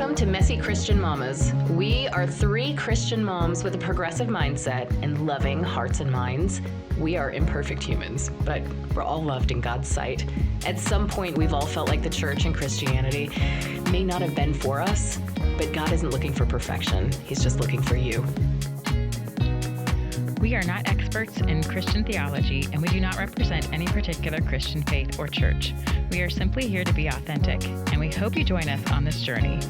Welcome to Messy Christian Mamas. We are three Christian moms with a progressive mindset and loving hearts and minds. We are imperfect humans, but we're all loved in God's sight. At some point, we've all felt like the church and Christianity may not have been for us, but God isn't looking for perfection. He's just looking for you. We are not experts in Christian theology, and we do not represent any particular Christian faith or church. We are simply here to be authentic, and we hope you join us on this journey.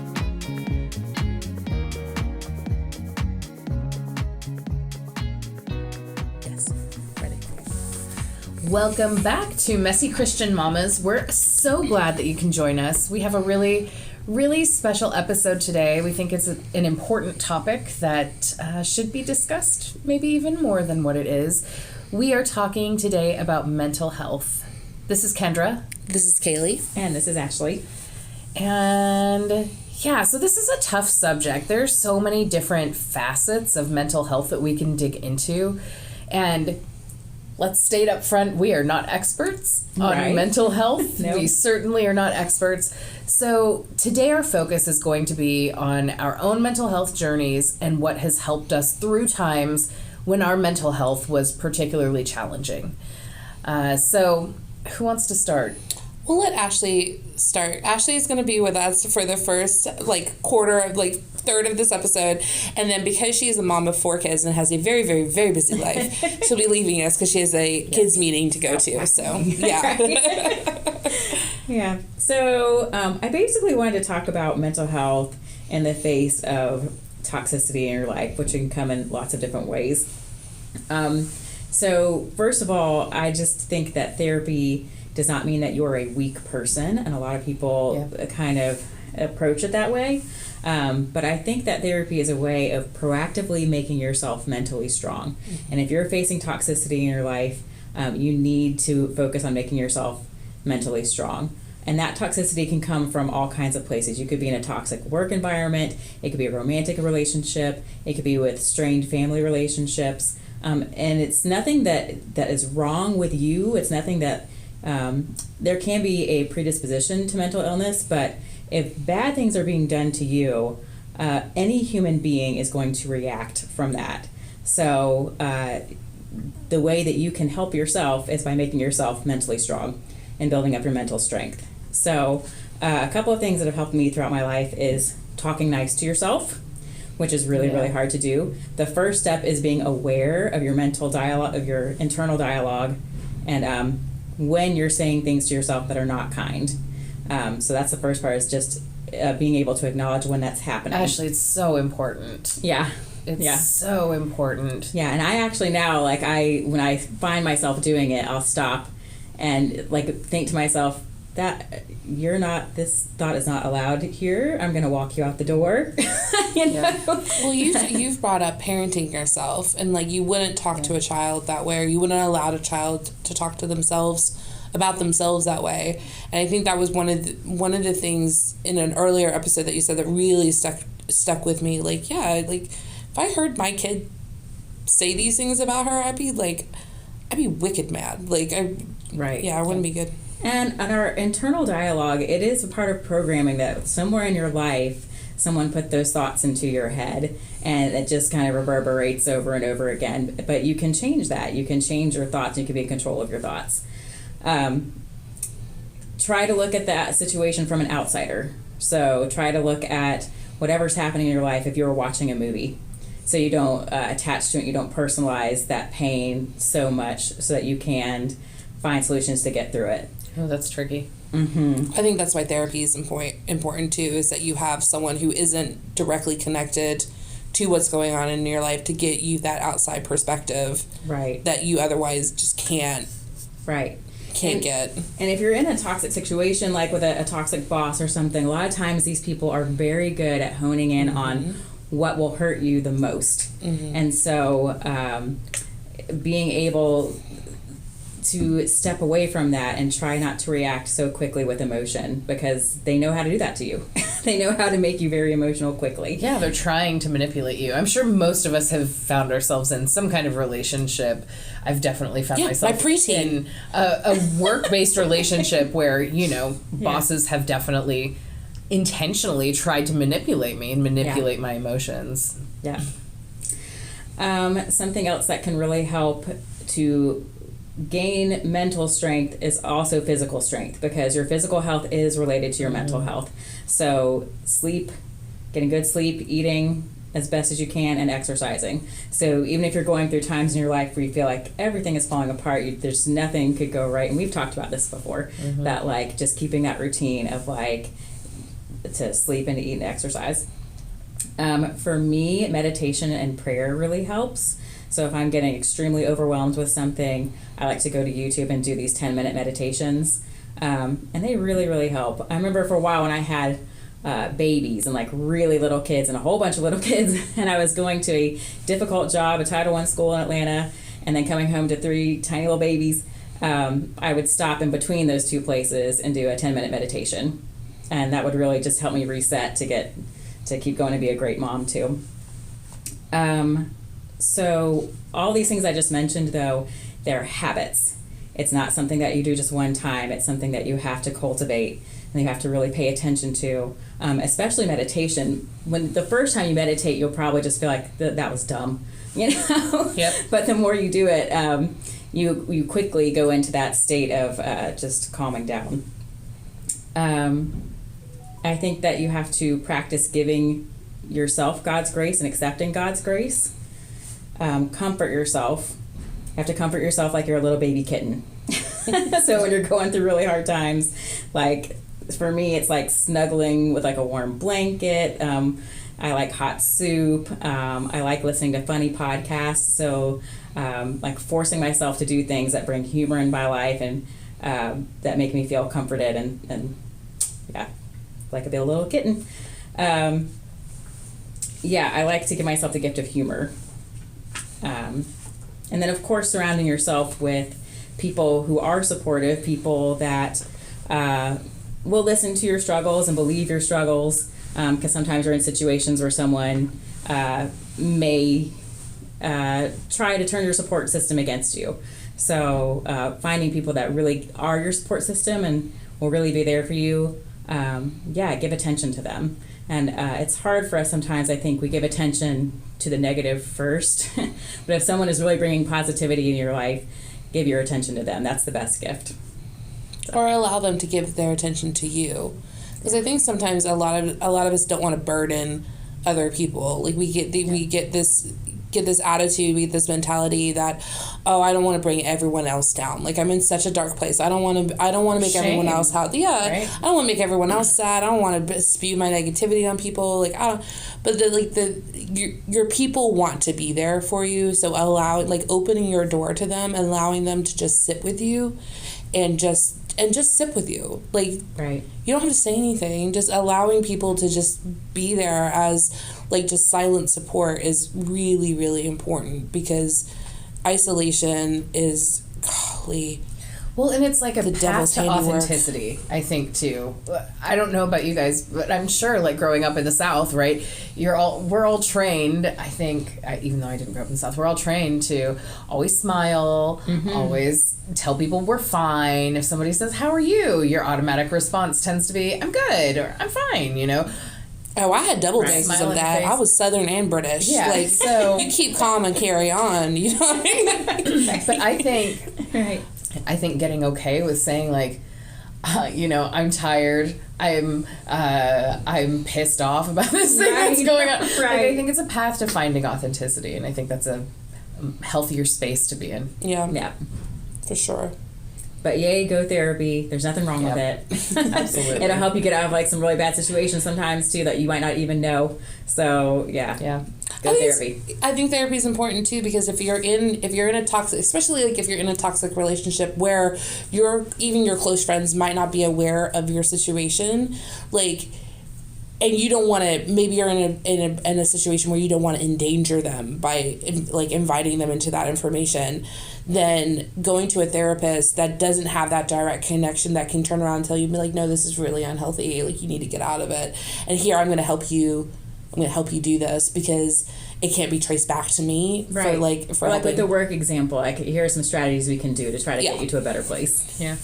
Yes, ready. Welcome back to Messy Christian Mamas. We're so glad that you can join us. We have a really special episode today. We think it's an important topic that should be discussed, maybe even more than what it is. We are talking today about mental health. This is Kendra. This is Kaylee. And this is Ashley. And yeah, so this is a tough subject. There's so many different facets of mental health that we can dig into. And let's state up front, we are not experts on mental health. No. We certainly are not experts. So today our focus is going to be on our own mental health journeys and what has helped us through times when our mental health was particularly challenging. So who wants to start? We'll let Ashley start. Ashley is going to be with us for the first third of this episode, and then because she is a mom of 4 kids and has a very, very, very busy life, she'll be leaving us because she has a kids meeting to go to. So yeah. Yeah. So I basically wanted to talk about mental health in the face of toxicity in your life, which can come in lots of different ways. So first of all, I just think that therapy does not mean that you're a weak person, and a lot of people kind of approach it that way. But I think that therapy is a way of proactively making yourself mentally strong. Mm-hmm. And if you're facing toxicity in your life, you need to focus on making yourself mentally strong. And that toxicity can come from all kinds of places. You could be in a toxic work environment. It could be a romantic relationship. It could be with strained family relationships. And it's nothing that is wrong with you. It's nothing that there can be a predisposition to mental illness, but if bad things are being done to you, any human being is going to react from that. So the way that you can help yourself is by making yourself mentally strong and building up your mental strength. So a couple of things that have helped me throughout my life is talking nice to yourself, which is really hard to do. The first step is being aware of your mental dialogue, of your internal dialogue, and when you're saying things to yourself that are not kind. So that's the first part, is just being able to acknowledge when that's happening. Ashley, it's so important. Yeah. It's so important. Yeah, and I actually now, when I find myself doing it, I'll stop and think to myself, that this thought is not allowed here. I'm going to walk you out the door. you know? Well, you've brought up parenting yourself, and you wouldn't talk to a child that way, or you wouldn't allow a child to talk to themselves about themselves that way. And I think that was one of the things in an earlier episode that you said that really stuck with me. If I heard my kid say these things about her, I'd be wicked mad. I wouldn't be good. And our internal dialogue, it is a part of programming that somewhere in your life, someone put those thoughts into your head, and it just kind of reverberates over and over again. But you can change that. You can change your thoughts. You can be in control of your thoughts. Try to look at that situation from an outsider. So try to look at whatever's happening in your life if you're watching a movie. So you don't attach to it, you don't personalize that pain so much, so that you can find solutions to get through it. Oh, that's tricky. Mm-hmm. I think that's why therapy is important too, is that you have someone who isn't directly connected to what's going on in your life to get you that outside perspective, right, that you otherwise just can't get. And if you're in a toxic situation, like with a toxic boss or something, a lot of times these people are very good at honing in on what will hurt you the most. Mm-hmm. And so being able to step away from that and try not to react so quickly with emotion, because they know how to do that to you. They know how to make you very emotional quickly. Yeah, they're trying to manipulate you. I'm sure most of us have found ourselves in some kind of relationship. I've definitely found myself in a work-based relationship where, bosses have definitely intentionally tried to manipulate me and manipulate my emotions. Yeah. Something else that can really help to gain mental strength is also physical strength, because your physical health is related to your mental health. So sleep, getting good sleep, eating as best as you can, and exercising. So even if you're going through times in your life where you feel like everything is falling apart, there's nothing could go right, and we've talked about this before, that like just keeping that routine of like to sleep and to eat and exercise. For me, meditation and prayer really helps. So if I'm getting extremely overwhelmed with something, I like to go to YouTube and do these 10-minute meditations. And they really, really help. I remember for a while when I had babies and like really little kids and a whole bunch of little kids, and I was going to a difficult job, a Title I school in Atlanta, and then coming home to 3 tiny little babies, I would stop in between those 2 places and do a 10-minute meditation. And that would really just help me reset to keep going and be a great mom too. So all these things I just mentioned, though, they're habits. It's not something that you do just one time. It's something that you have to cultivate and you have to really pay attention to, especially meditation. When the first time you meditate, you'll probably just feel like that was dumb, you know? Yep. But the more you do it, you quickly go into that state of just calming down. I think that you have to practice giving yourself God's grace and accepting God's grace. Comfort yourself. You have to comfort yourself like you're a little baby kitten. So when you're going through really hard times, like for me, it's like snuggling with like a warm blanket. I like hot soup. I like listening to funny podcasts. So like forcing myself to do things that bring humor in my life and that make me feel comforted and yeah, like a little kitten. I like to give myself the gift of humor. And then, of course, surrounding yourself with people who are supportive, people that will listen to your struggles and believe your struggles, because sometimes you're in situations where someone may try to turn your support system against you. So finding people that really are your support system and will really be there for you, give attention to them. And it's hard for us sometimes, I think, we give attention to the negative first. But if someone is really bringing positivity in your life, give your attention to them. That's the best gift. Or allow them to give their attention to you. Because I think sometimes a lot of us don't want to burden other people. Like we get this attitude, we get this mentality that, oh, I don't want to bring everyone else down. Like I'm in such a dark place. I don't want to make everyone else happy. Yeah, right? I don't want to make everyone else sad. I don't want to spew my negativity on people. Like I don't. But your people want to be there for you. So opening your door to them, allowing them to just sit with you, and just sit with you. Like, right. You don't have to say anything. Just allowing people to just be there as just silent support is really, really important, because isolation is, golly. Well, and it's like a path to handiwork. authenticity, I think, too. I don't know about you guys, but I'm sure, growing up in the South, right, we're all trained, I think, even though I didn't grow up in the South, we're all trained to always smile, always tell people we're fine. If somebody says, how are you? Your automatic response tends to be, I'm good, or I'm fine, you know? Oh, I had double doses of that. I was Southern and British. Yeah, so you keep calm and carry on, you know what I mean? But I think getting okay with saying I'm tired, I'm pissed off about this thing that's going on. Right. I think it's a path to finding authenticity, and I think that's a healthier space to be in. Yeah, for sure. But go therapy. There's nothing wrong with it. Absolutely. It'll help you get out of some really bad situations sometimes too that you might not even know. So yeah. Go therapy. I think therapy is important too, because if you're in a toxic, especially if you're in a toxic relationship where even your close friends might not be aware of your situation, and you don't want to, maybe you're in a situation where you don't want to endanger them by inviting them into that information, then going to a therapist that doesn't have that direct connection, that can turn around and tell you, no, this is really unhealthy, you need to get out of it, and here I'm going to help you do this, because it can't be traced back to me. Right. For with the work example, here are some strategies we can do to try to get you to a better place. Yeah.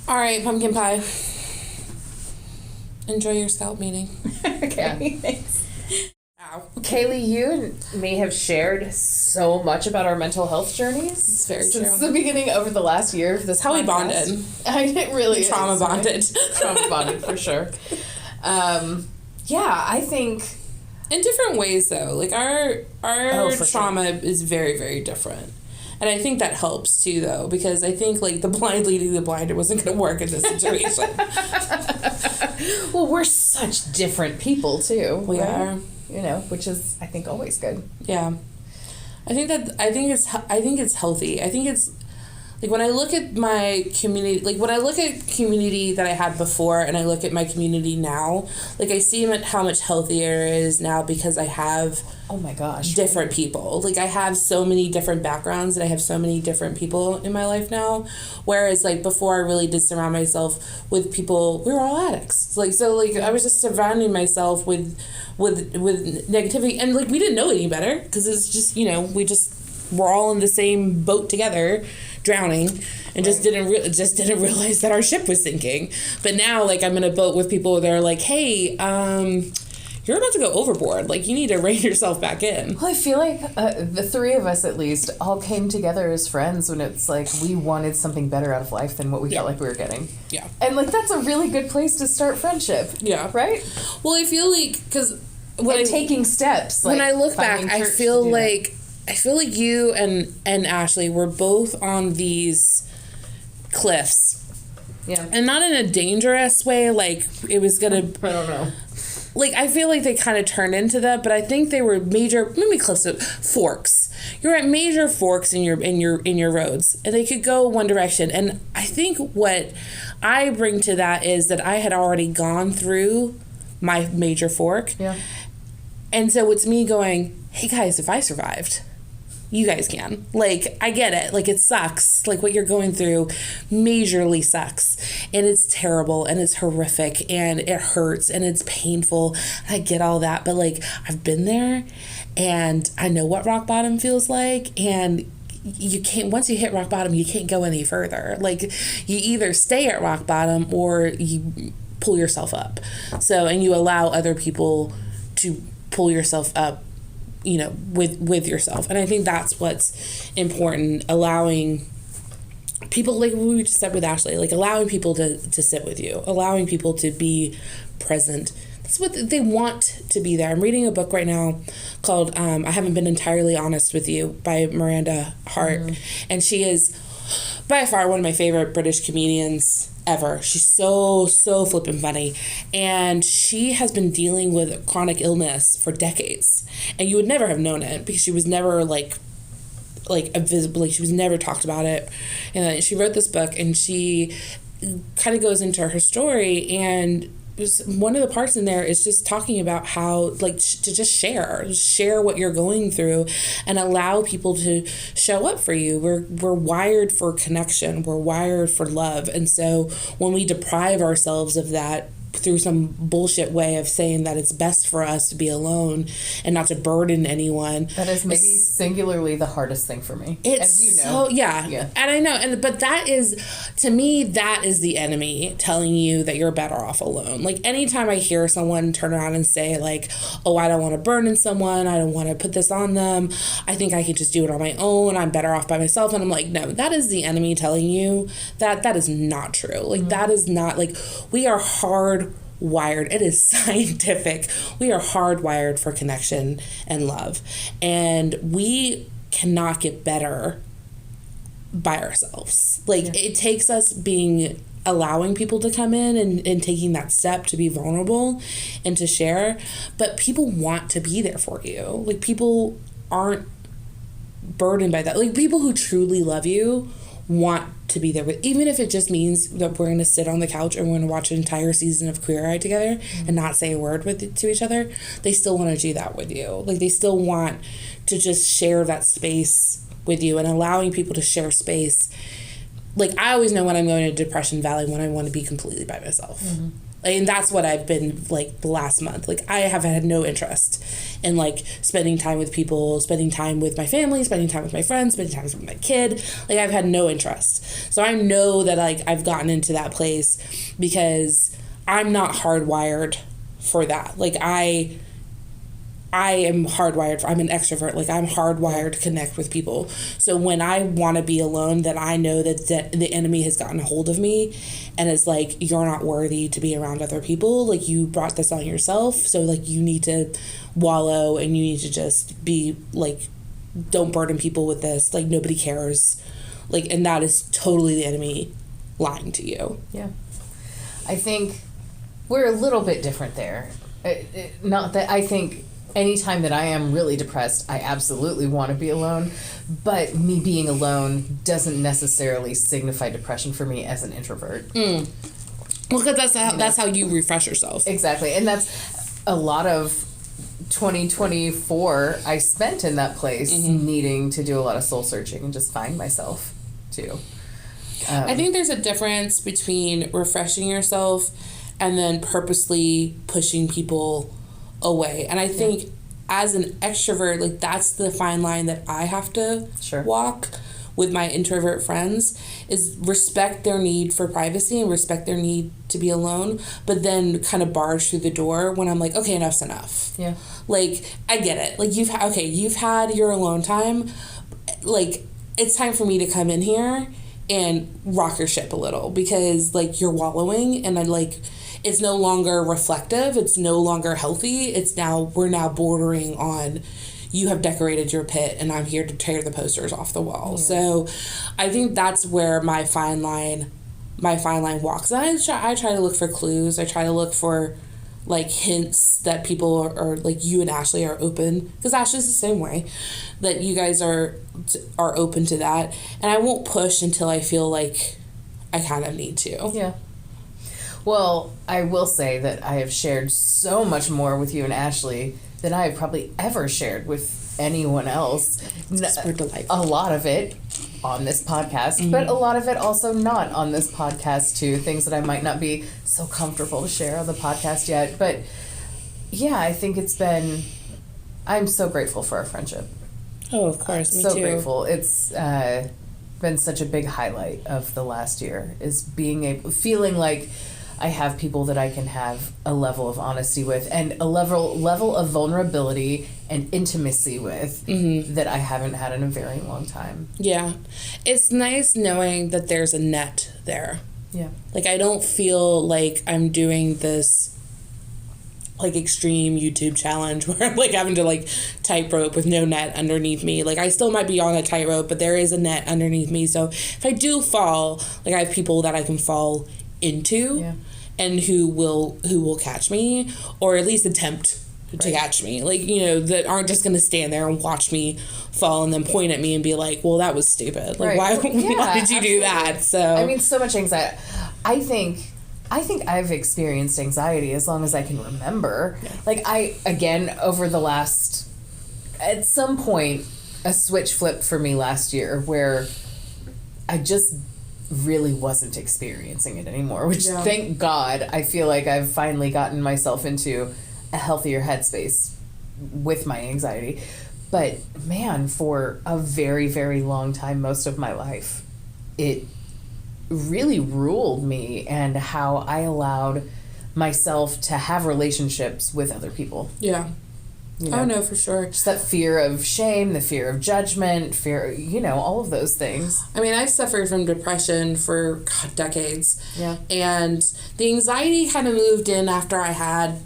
All right, pumpkin pie. Enjoy your scout meeting. Okay, thanks. Ow. Kaylee, you and me have shared so much about our mental health journeys. It's very since true. the beginning over the last year of this How we podcast. bonded. I didn't really Trauma bonded. Trauma bonded for sure. Yeah, I think In different ways, though. Like, our for trauma is very, very different. And I think that helps, too, though, because I think, like, the blind leading the blind, it wasn't going to work in this situation. well, we're such different people, too. We right? are. You know, which is, I think, always good. Yeah. I think it's healthy. I think it's, like, when I look at my community, like, when I look at community that I had before and I look at my community now, like, I see how much healthier it is now because I have Oh my gosh. different people. Like, I have so many different backgrounds and I have so many different people in my life now. Whereas, like, before I really did surround myself with people, we were all addicts. Like, so, like, I was just surrounding myself with negativity. And, like, we didn't know any better because it's just, you know, we're all in the same boat together, drowning, and just didn't realize that our ship was sinking. But now, like, I'm in a boat with people that are like, hey, you're about to go overboard. Like, you need to rein yourself back in. Well, I feel like the three of us, at least, all came together as friends when it's like we wanted something better out of life than what we felt like we were getting. Yeah. And, like, that's a really good place to start friendship. Yeah. Right? Well, I feel like, because taking steps. When like, I look back, finding I church to feel do that. like you and Ashley were both on these cliffs. Yeah. And not in a dangerous way, like it was gonna. I don't know. Like, I feel like they kind of turned into that, but I think they were maybe close to forks. You're at major forks in your roads, and they could go one direction. And I think what I bring to that is that I had already gone through my major fork. Yeah. And so it's me going, hey guys, if I survived, you guys can. Like, I get it. Like, it sucks. Like, what you're going through majorly sucks. And it's terrible and it's horrific and it hurts and it's painful. I get all that. But, like, I've been there and I know what rock bottom feels like. And you can't, once you hit rock bottom, you can't go any further. Like, you either stay at rock bottom or you pull yourself up. So, and you allow other people to pull yourself up, you know, with yourself. And I think that's what's important, allowing people, like we just said with Ashley, like allowing people to sit with you, allowing people to be present. That's what they want to be there. I'm reading a book right now called I Haven't Been Entirely Honest with You by Miranda Hart. And she is by far one of my favorite British comedians ever. She's so flippin' funny. And she has been dealing with chronic illness for decades. And you would never have known it because she was never like a visible, like she was never talked about it. And she wrote this book and she kind of goes into her story, and one of the parts in there is just talking about how, like, to just share what you're going through and allow people to show up for you. We're wired for connection. We're wired for love. And so when we deprive ourselves of that through some bullshit way of saying that it's best for us to be alone and not to burden anyone. That is maybe singularly the hardest thing for me. It's as you know. so, yeah. And I know, but that is, to me, that is the enemy telling you that you're better off alone. Like, anytime I hear someone turn around and say, like, oh, I don't want to burden someone, I don't want to put this on them, I think I can just do it on my own, I'm better off by myself. And I'm like, no, that is the enemy telling you that is not true. Like, that is not, like, we are hardwired. It is scientific. We are hardwired for connection and love. And we cannot get better by ourselves. Like, it takes us allowing people to come in and taking that step to be vulnerable and to share. But people want to be there for you. Like, people aren't burdened by that. Like, people who truly love you want to be there with, even if it just means that we're going to sit on the couch and we're going to watch an entire season of Queer Eye together and not say a word to each other. They still want to do that with you. Like, they still want to just share that space with you, and allowing people to share space. Like, I always know when I'm going to Depression Valley when I want to be completely by myself. And that's what I've been, like, the last month. Like, I have had no interest in, like, spending time with people, spending time with my family, spending time with my friends, spending time with my kid. Like, I've had no interest. So I know that, like, I've gotten into that place because I'm not hardwired for that. Like, I am hardwired. I'm an extrovert. Like, I'm hardwired to connect with people. So when I want to be alone, then I know that the enemy has gotten a hold of me and it's like, you're not worthy to be around other people. Like, you brought this on yourself. So, like, you need to wallow and you need to just be, like, don't burden people with this. Like, nobody cares. Like, and that is totally the enemy lying to you. Yeah. I think we're a little bit different there. Not that I think anytime that I am really depressed, I absolutely want to be alone. But me being alone doesn't necessarily signify depression for me as an introvert. Well, because that's how you refresh yourself. Exactly. And that's a lot of 2024 I spent in that place, needing to do a lot of soul searching and just find myself too. I think there's a difference between refreshing yourself and then purposely pushing people away. And I think as an extrovert, like, that's the fine line that I have to walk with my introvert friends, is respect their need for privacy and respect their need to be alone, but then kind of barge through the door when I'm like, okay, enough's enough. Yeah. Like, I get it. Like, you've had your alone time. Like, it's time for me to come in here and rock your ship a little, because, like, you're wallowing and it's no longer reflective. It's no longer healthy. We're now bordering on, you have decorated your pit and I'm here to tear the posters off the wall. Yeah. So I think that's where my fine line walks. And I try to look for clues. I try to look for, like, hints that people are like, you and Ashley are open, because Ashley's the same way, that you guys are open to that. And I won't push until I feel like I kind of need to. Yeah. Well, I will say that I have shared so much more with you and Ashley than I have probably ever shared with anyone else. We're delightful. A lot of it on this podcast, but a lot of it also not on this podcast too. Things that I might not be so comfortable to share on the podcast yet. But yeah, I think I'm so grateful for our friendship. Oh, of course. Me so too. Grateful. It's been such a big highlight of the last year, is feeling like I have people that I can have a level of honesty with and a level of vulnerability and intimacy with that I haven't had in a very long time. Yeah. It's nice knowing that there's a net there. Yeah. Like, I don't feel like I'm doing this, like, extreme YouTube challenge where I'm, like, having to, like, tightrope with no net underneath me. Like, I still might be on a tightrope, but there is a net underneath me. So if I do fall, like, I have people that I can fall into, and who will catch me, or at least attempt to catch me. Like, that aren't just going to stand there and watch me fall and then point at me and be like, well, that was stupid. Like, why did you do that? So I mean, so much anxiety. I think I've experienced anxiety as long as I can remember. Yeah. Like, over the last, at some point, a switch flipped for me last year where I just really wasn't experiencing it anymore, which thank God, I feel like I've finally gotten myself into a healthier headspace with my anxiety. But man, for a very, very long time, most of my life, it really ruled me and how I allowed myself to have relationships with other people. Yeah. Oh, no, for sure. Just that fear of shame, the fear of judgment, fear, all of those things. I mean, I suffered from depression for decades. Yeah. And the anxiety kind of moved in after I had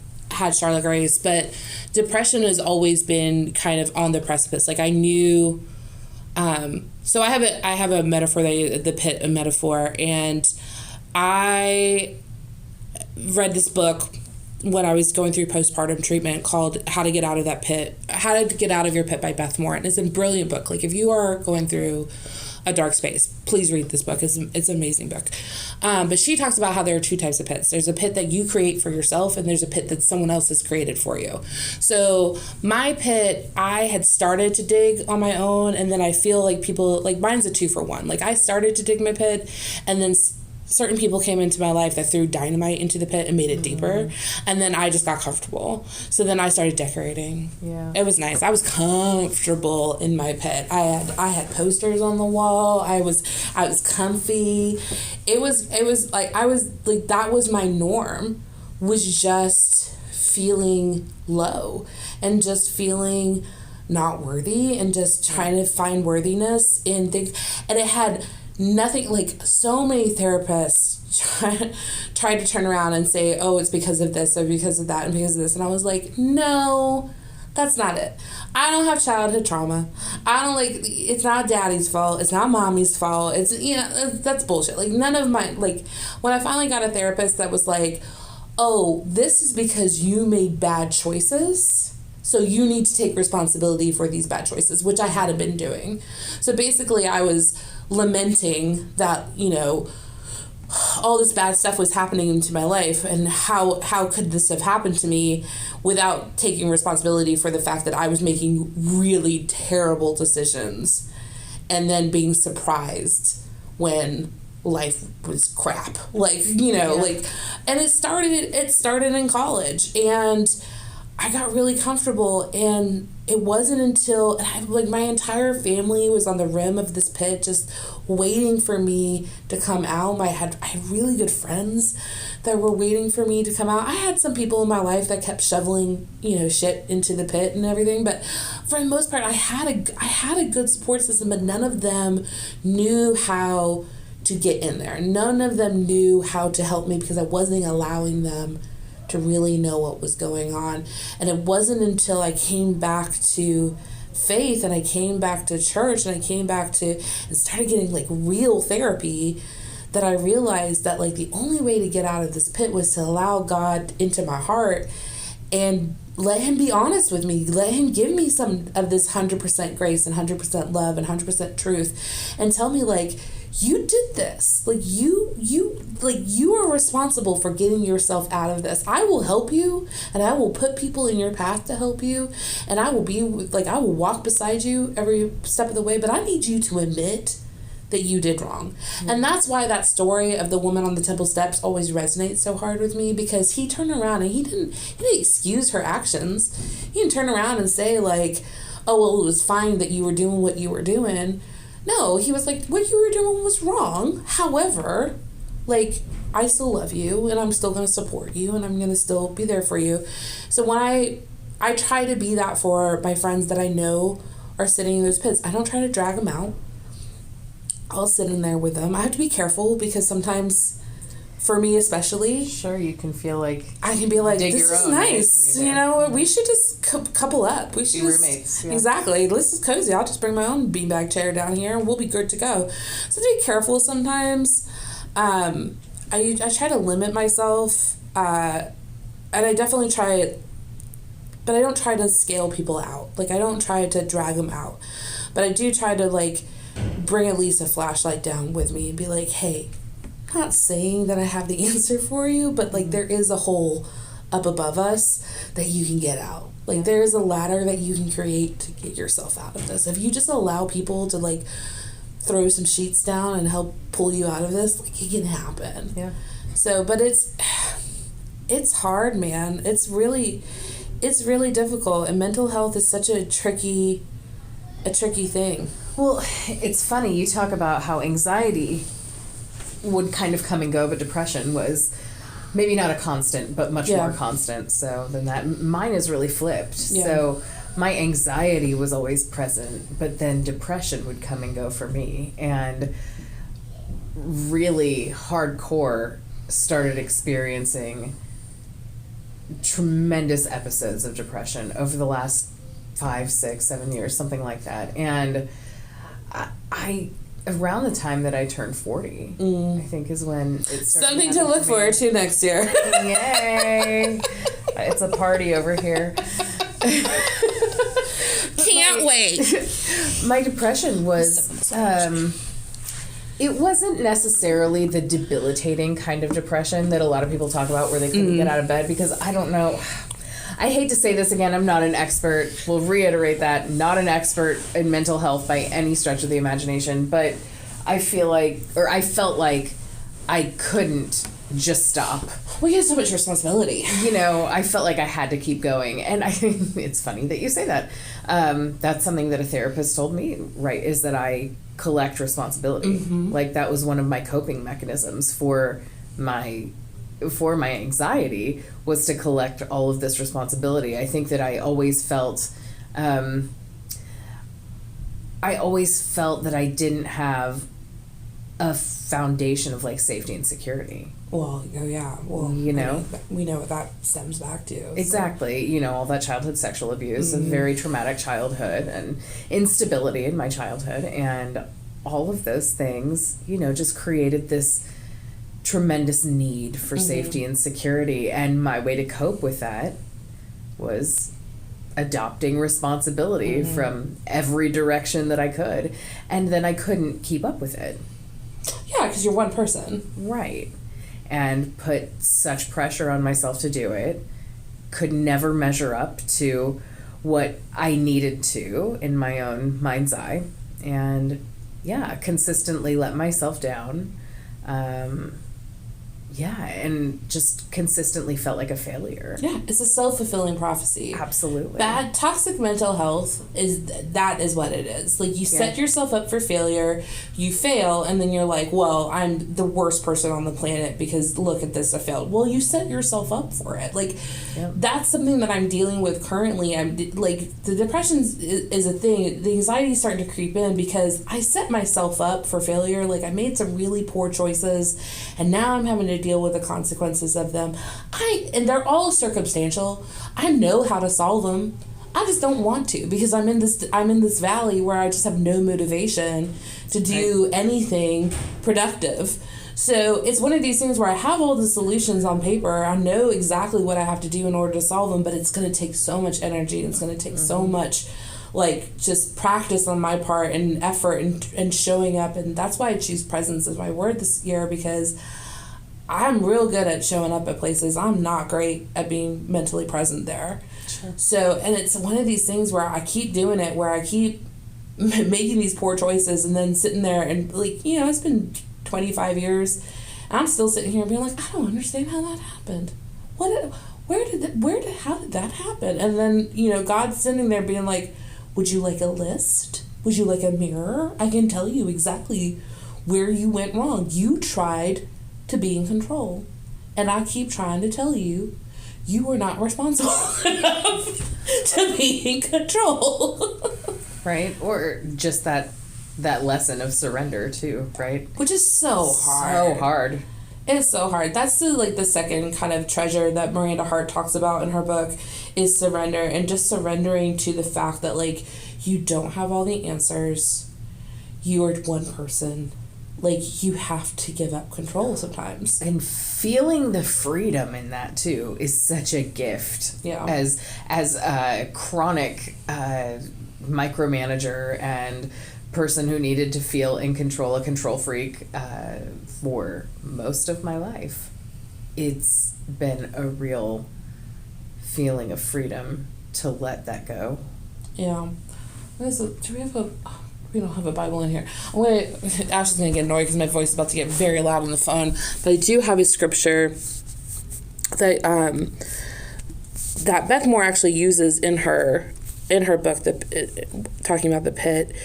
Charlotte Grace, but depression has always been kind of on the precipice. Like, I knew, so I have a metaphor, the pit, a metaphor, and I read this book when I was going through postpartum treatment called How to Get Out of Your Pit by Beth Moore. And it's a brilliant book. Like, if you are going through a dark space, please read this book. It's an amazing book. But she talks about how there are two types of pits. There's a pit that you create for yourself, and there's a pit that someone else has created for you. So my pit, I had started to dig on my own, and then I feel like people, like, mine's a 2-for-1. Like, I started to dig my pit, and then certain people came into my life that threw dynamite into the pit and made it deeper, and then I just got comfortable. So then I started decorating. Yeah, it was nice. I was comfortable in my pit. I had posters on the wall. I was comfy. It was like, I was like, that was my norm. was just feeling low and just feeling not worthy and just trying to find worthiness in things. And it had nothing, like, so many therapists tried to turn around and say, oh, it's because of this or because of that and because of this. And I was like, no, that's not it. I don't have childhood trauma. I don't, like, it's not daddy's fault. It's not mommy's fault. It's, you know, that's bullshit. Like, none of my, like, when I finally got a therapist that was like, oh, this is because you made bad choices, so you need to take responsibility for these bad choices, which I hadn't been doing. So basically I was lamenting that, you know, all this bad stuff was happening into my life, and how could this have happened to me without taking responsibility for the fact that I was making really terrible decisions and then being surprised when life was crap. Like, you know, like, and it started in college, and I got really comfortable, and it wasn't until, like, my entire family was on the rim of this pit just waiting for me to come out. I had really good friends that were waiting for me to come out. I had some people in my life that kept shoveling, you know, shit into the pit and everything, but for the most part I had a good support system, but none of them knew how to get in there. None of them knew how to help me because I wasn't allowing them to really know what was going on. And it wasn't until I came back to faith and I came back to church and I came back to and started getting, like, real therapy that I realized that, like, the only way to get out of this pit was to allow God into my heart and let him be honest with me. Let him give me some of this 100% grace and 100% love and 100% truth and tell me, like, you did this. Like, you are responsible for getting yourself out of this. I will help you, and I will put people in your path to help you, and I will be, like, I will walk beside you every step of the way, but I need you to admit that you did wrong. Mm-hmm. And that's why that story of the woman on the temple steps always resonates so hard with me, because he turned around and he didn't excuse her actions. He didn't turn around and say, like, oh, well, it was fine that you were doing what you were doing. No, he was like, what you were doing was wrong. However, like, I still love you, and I'm still going to support you, and I'm going to still be there for you. So when I try to be that for my friends that I know are sitting in those pits, I don't try to drag them out. I'll sit in there with them. I have to be careful because sometimes, for me especially, sure, you can feel like I can be like, this is nice, you know, we should just couple up. We should be roommates. Yeah. Exactly. This is cozy. I'll just bring my own beanbag chair down here and we'll be good to go. So to be careful sometimes. I try to limit myself, and I definitely try it, but I don't try to scale people out. Like, I don't try to drag them out, but I do try to, like, bring at least a flashlight down with me and be like, hey, I'm not saying that I have the answer for you, but, like, there is a hole up above us that you can get out. Like, there is a ladder that you can create to get yourself out of this. If you just allow people to, like, throw some sheets down and help pull you out of this, like, it can happen. Yeah. So, but it's hard, man. It's really difficult, and mental health is such a tricky thing. Well, it's funny, you talk about how anxiety would kind of come and go, but depression was maybe not a constant, but much more constant. So than that, mine is really flipped. Yeah. So my anxiety was always present, but then depression would come and go for me, and really hardcore started experiencing tremendous episodes of depression over the last 5, 6, 7 years, something like that. And I around the time that I turned 40, I think is when it started. Something to look forward to next year. Yay! It's a party over here. Can't wait. My depression was, it wasn't necessarily the debilitating kind of depression that a lot of people talk about where they couldn't get out of bed, because I don't know. I hate to say this again, I'm not an expert. We'll reiterate that. Not an expert in mental health by any stretch of the imagination, but I felt like I couldn't just stop. Well, you have so much responsibility. You know, I felt like I had to keep going. And it's funny that you say that. That's something that a therapist told me, right, is that I collect responsibility. Mm-hmm. Like, that was one of my coping mechanisms for my for my anxiety was to collect all of this responsibility. I think that I always felt that I didn't have a foundation of like safety and security. Well, yeah. Well, you know, we know what that stems back to. Exactly. You know, all that childhood sexual abuse, a very traumatic childhood, and instability in my childhood, and all of those things, you know, just created this tremendous need for safety and security. And my way to cope with that was adopting responsibility from every direction that I could. And then I couldn't keep up with it. Yeah, because you're one person. Right. And put such pressure on myself to do it. Could never measure up to what I needed to in my own mind's eye. And yeah, consistently let myself down. And just consistently felt like a failure. Yeah, it's a self-fulfilling prophecy. Absolutely. Bad toxic mental health is what it is. Like, you set yourself up for failure, you fail, and then you're like, well, I'm the worst person on the planet because look at this, I failed. Well, you set yourself up for it. Like, that's something that I'm dealing with currently. I'm like, the depression is a thing. The anxiety is starting to creep in because I set myself up for failure. Like, I made some really poor choices, and now I'm having to deal with the consequences of them. And they're all circumstantial. I know how to solve them. I just don't want to because I'm in this valley where I just have no motivation to do anything productive. So it's one of these things where I have all the solutions on paper. I know exactly what I have to do in order to solve them, but it's going to take so much energy. It's going to take so much just practice on my part and effort and showing up. And that's why I choose presence as my word this year, because I'm real good at showing up at places. I'm not great at being mentally present there. Sure. So, and it's one of these things where I keep doing it, where I keep making these poor choices and then sitting there and it's been 25 years and I'm still sitting here being like, I don't understand how that happened. How did that happen? And then, God's sitting there being like, would you like a list? Would you like a mirror? I can tell you exactly where you went wrong. You tried to be in control. And I keep trying to tell you, you were not responsible enough to be in control. Right? Or just that lesson of surrender too, right? Which is so hard. So hard. It's so hard. That's the second kind of treasure that Miranda Hart talks about in her book is surrender, and just surrendering to the fact that you don't have all the answers. You are one person. You have to give up control sometimes. And feeling the freedom in that too is such a gift. Yeah. As a chronic micromanager and person who needed to feel in control, a control freak, for most of my life, it's been a real feeling of freedom to let that go. Yeah. We don't have a Bible in here. Ashley's going to get annoyed because my voice is about to get very loud on the phone. But I do have a scripture that that Beth Moore actually uses in her book, talking about the pit.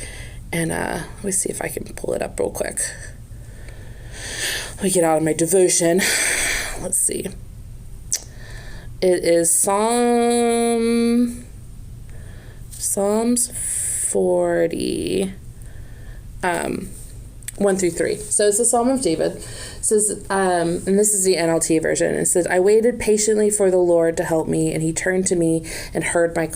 And let me see if I can pull it up real quick. Let me get out of my devotion. Let's see. It is Psalms 40, 1 through 3. So it's a Psalm of David. It says, and this is the NLT version. It says, I waited patiently for the Lord to help me, and he turned to me and heard my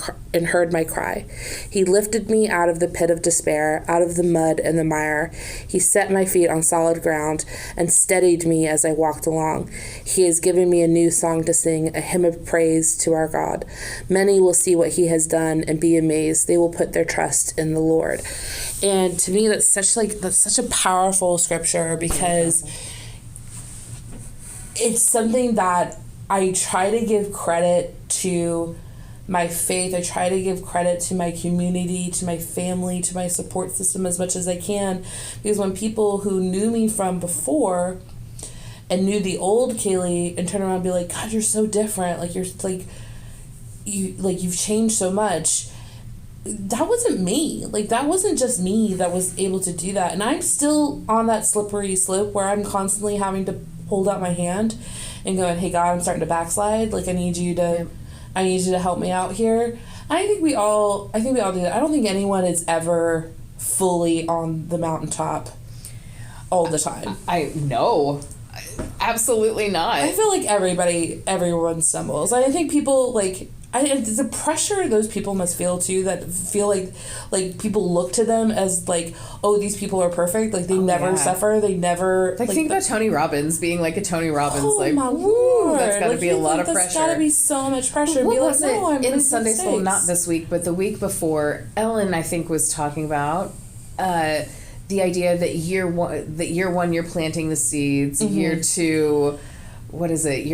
cry. He lifted me out of the pit of despair, out of the mud and the mire. He set my feet on solid ground and steadied me as I walked along. He has given me a new song to sing, a hymn of praise to our God. Many will see what he has done and be amazed. They will put their trust in the Lord. And to me, that's such a powerful scripture, because it's something that I try to give credit to my faith. I try to give credit to my community, to my family, to my support system as much as I can. Because when people who knew me from before and knew the old Kaylee and turn around and be like, God, you're so different. You've changed so much. That wasn't me. That wasn't just me that was able to do that. And I'm still on that slippery slope where I'm constantly having to hold out my hand and going, hey, God, I'm starting to backslide. Like, I need you to help me out here. I think we all do that. I don't think anyone is ever fully on the mountaintop all the time. No, absolutely not. I feel like everyone stumbles. I think people, like, the pressure those people must feel too, that feel like people look to them as like, oh, these people are perfect, like they never suffer, they never like think about Tony Robbins being like a Tony Robbins. Oh, like, my Lord. That's got to be a lot of pressure. That's got to be so much pressure. What be was like, no, I'm it in Sunday school? mistakes. Not this week, but the week before. Ellen, I think, was talking about the idea that year one you're planting the seeds. Mm-hmm. Year two, what is it?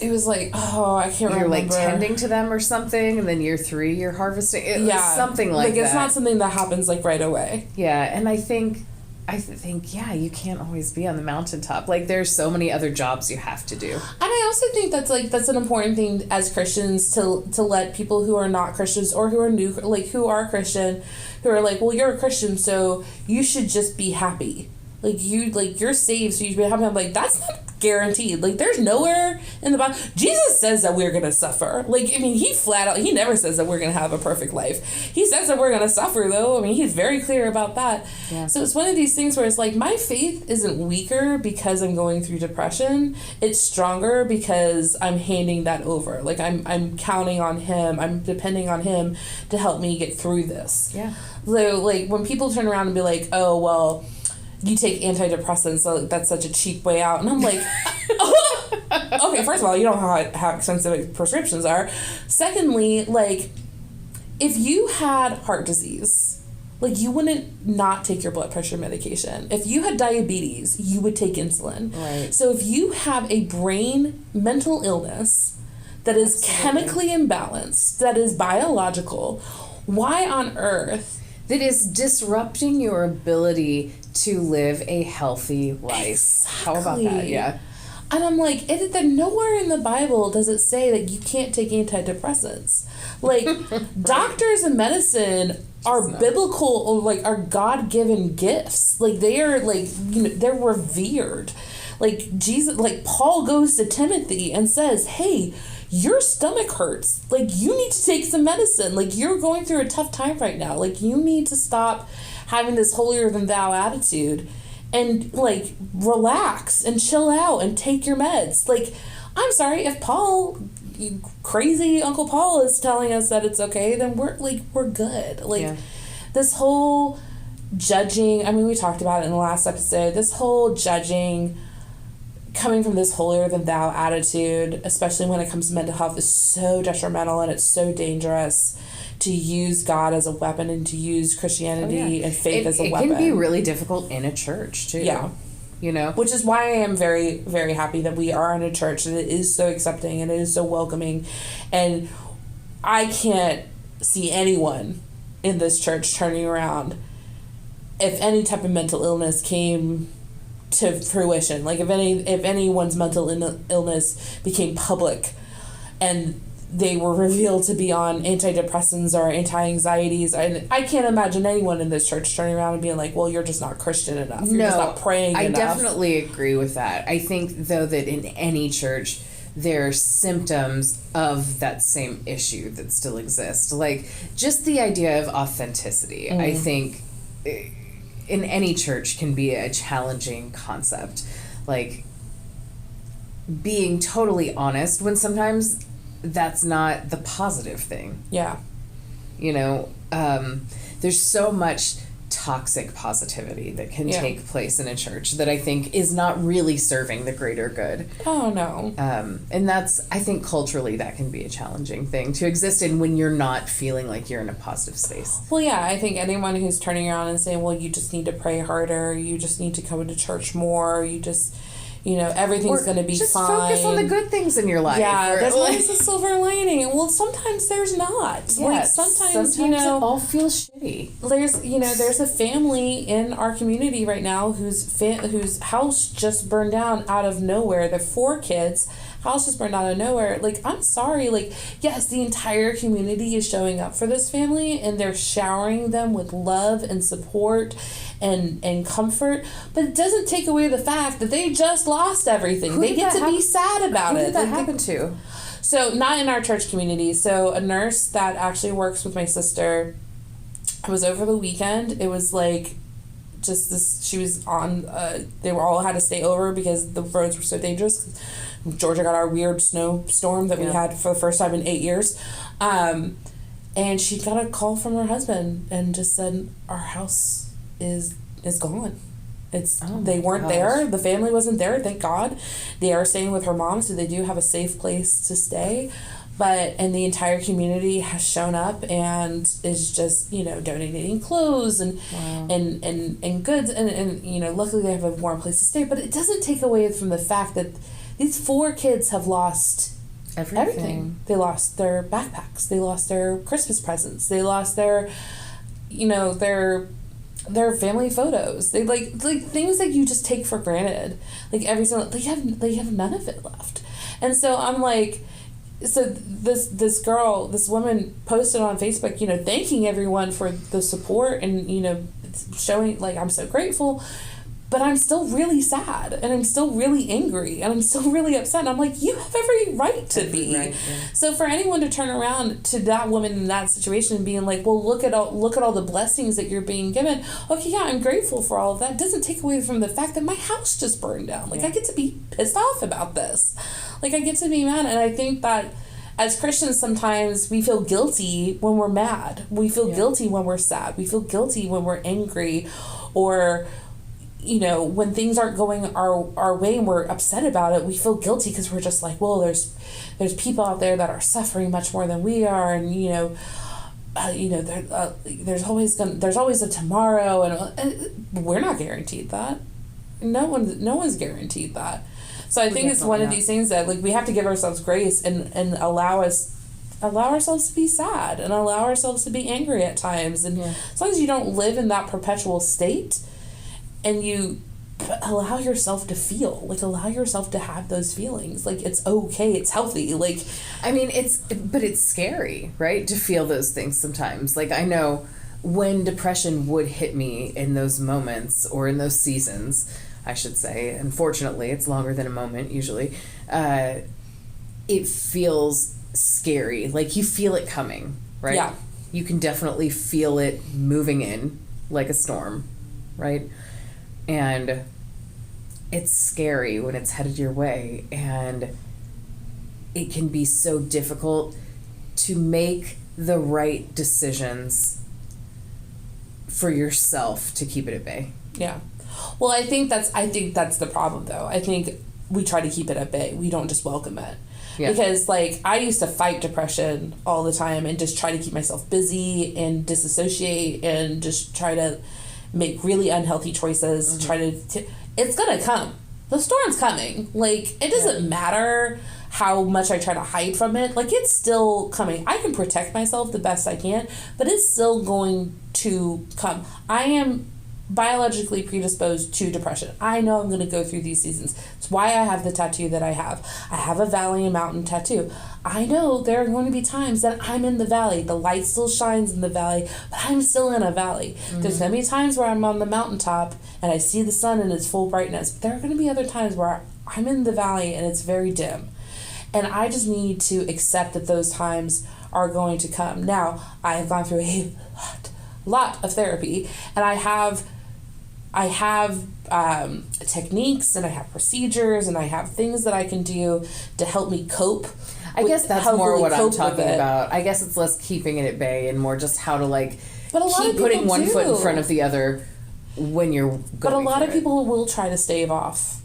It was like, oh, I can't remember. You're like tending to them or something, and then year three you're harvesting. It was something like that. Like, it's not something that happens like right away. Yeah, and I think you can't always be on the mountaintop. Like, there's so many other jobs you have to do. And I also think that's an important thing as Christians to let people who are not Christians or who are new, like who are Christian, who are like, well, you're a Christian, so you should just be happy. You're saved, so you should be happy. I'm like, that's not guaranteed. Like, there's nowhere in the Bible. Jesus says that we're going to suffer. Like, I mean, he never says that we're going to have a perfect life. He says that we're going to suffer, though. I mean, he's very clear about that. Yeah. So it's one of these things where it's like, my faith isn't weaker because I'm going through depression. It's stronger because I'm handing that over. Like, I'm counting on him. I'm depending on him to help me get through this. Yeah. So, like, when people turn around and be like, oh, well, you take antidepressants, so that's such a cheap way out. And I'm like, okay, first of all, you don't know how expensive prescriptions are. Secondly, like, if you had heart disease, like, you wouldn't not take your blood pressure medication. If you had diabetes, you would take insulin. Right. So if you have a mental illness that is chemically imbalanced, that is biological, why on earth? That is disrupting your ability to live a healthy life. Exactly. How about that? Yeah. And I'm like, nowhere in the Bible does it say that you can't take antidepressants. Like, doctors and medicine are biblical, or like, are God-given gifts. Like, they are, like, they're revered. Like, Jesus, like, Paul goes to Timothy and says, hey, your stomach hurts. Like, you need to take some medicine. Like, you're going through a tough time right now. Like, you need to stop having this holier than thou attitude and, like, relax and chill out and take your meds. Like, I'm sorry, if crazy Uncle Paul is telling us that it's okay, then we're good. Like, this whole judging, I mean, we talked about it in the last episode, this whole judging coming from this holier than thou attitude, especially when it comes to mental health, is so detrimental, and it's so dangerous to use God as a weapon and to use Christianity and faith as a weapon. It can be really difficult in a church too. Yeah. Which is why I am very, very happy that we are in a church that is so accepting and it is so welcoming. And I can't see anyone in this church turning around if any type of mental illness came to fruition. Like, if anyone's mental illness became public and they were revealed to be on antidepressants or anti-anxieties, I can't imagine anyone in this church turning around and being like, well, you're just not Christian enough. You're just not praying enough. I definitely agree with that. I think, though, that in any church there are symptoms of that same issue that still exist. Like, just the idea of authenticity, I think, in any church can be a challenging concept. Like, being totally honest when sometimes that's not the positive thing. Yeah. There's so much toxic positivity that can take place in a church that I think is not really serving the greater good. Oh, no. And that's, I think, culturally that can be a challenging thing to exist in when you're not feeling like you're in a positive space. Well, yeah, I think anyone who's turning around and saying, well, you just need to pray harder, you just need to come to church more, you just... everything's going to be just fine. Just focus on the good things in your life. Yeah, there's always a silver lining. Well, sometimes there's not. Yeah, like, sometimes it all feels shitty. There's a family in our community right now whose house just burned down out of nowhere. They're 4 kids, house just burned out of nowhere. Like, I'm sorry. Like, yes, the entire community is showing up for this family, and they're showering them with love and support and comfort, but it doesn't take away the fact that they just lost everything. They get to be sad about it. Who did that happen to? So, not in our church community. So, a nurse that actually works with my sister, it was over the weekend. It was like just this, she was on, they were all had to stay over because the roads were so dangerous. Georgia got our weird snowstorm that we had for the first time in 8 years. And she got a call from her husband and just said, our house is gone. They weren't there. The family wasn't there, thank God. They are staying with her mom, so they do have a safe place to stay. And the entire community has shown up and is just, donating clothes and goods and luckily they have a warm place to stay. But it doesn't take away from the fact that these 4 kids have lost everything. They lost their backpacks. They lost their Christmas presents. They lost their family photos. They like things that you just take for granted. Like every single, they have none of it left. And so I'm like, so this woman posted on Facebook, thanking everyone for the support and, showing like, I'm so grateful, but I'm still really sad and I'm still really angry and I'm still really upset. And I'm like, you have every right to be. Right, yeah. So for anyone to turn around to that woman in that situation and being like, well, look at all the blessings that you're being given. Okay, yeah, I'm grateful for all of that. It doesn't take away from the fact that my house just burned down. Like, I get to be pissed off about this. Like, I get to be mad. And I think that as Christians, sometimes we feel guilty when we're mad. We feel guilty when we're sad. We feel guilty when we're angry, or when things aren't going our way and we're upset about it. We feel guilty because we're just like, well, there's people out there that are suffering much more than we are, and there's always a tomorrow, and we're not guaranteed that. No one's guaranteed that. So I think it's one of these things that, like, we have to give ourselves grace and allow ourselves to be sad and allow ourselves to be angry at times. And as long as you don't live in that perpetual state and you allow yourself to feel, like, allow yourself to have those feelings. Like, it's okay. It's healthy. Like, I mean, it's scary, right? To feel those things sometimes. Like, I know when depression would hit me in those moments or in those seasons, I should say. Unfortunately, it's longer than a moment usually. It feels scary. Like, you feel it coming, right? Yeah. You can definitely feel it moving in like a storm, right? And it's scary when it's headed your way, and it can be so difficult to make the right decisions for yourself to keep it at bay. Yeah. Well, I think that's the problem, though. I think we try to keep it at bay. We don't just welcome it. Yeah. Because, like, I used to fight depression all the time and just try to keep myself busy and disassociate and just try to make really unhealthy choices. Mm-hmm. Try to it's gonna come. The storm's coming. Like, it doesn't matter how much I try to hide from it. Like, it's still coming. I can protect myself the best I can, but it's still going to come. I am biologically predisposed to depression. I know I'm going to go through these seasons. It's why I have the tattoo that I have. I have a valley and mountain tattoo. I know there are going to be times that I'm in the valley. The light still shines in the valley, but I'm still in a valley. Mm-hmm. There's going to be times where I'm on the mountaintop and I see the sun in its full brightness, but there are going to be other times where I'm in the valley and it's very dim. And I just need to accept that those times are going to come. Now, I have gone through a lot of therapy, and I have techniques, and I have procedures, and I have things that I can do to help me cope. I guess that's more what I'm talking about. I guess it's less keeping it at bay and more just how to, like, keep putting one foot in front of the other when you're going. But a lot of people will try to stave off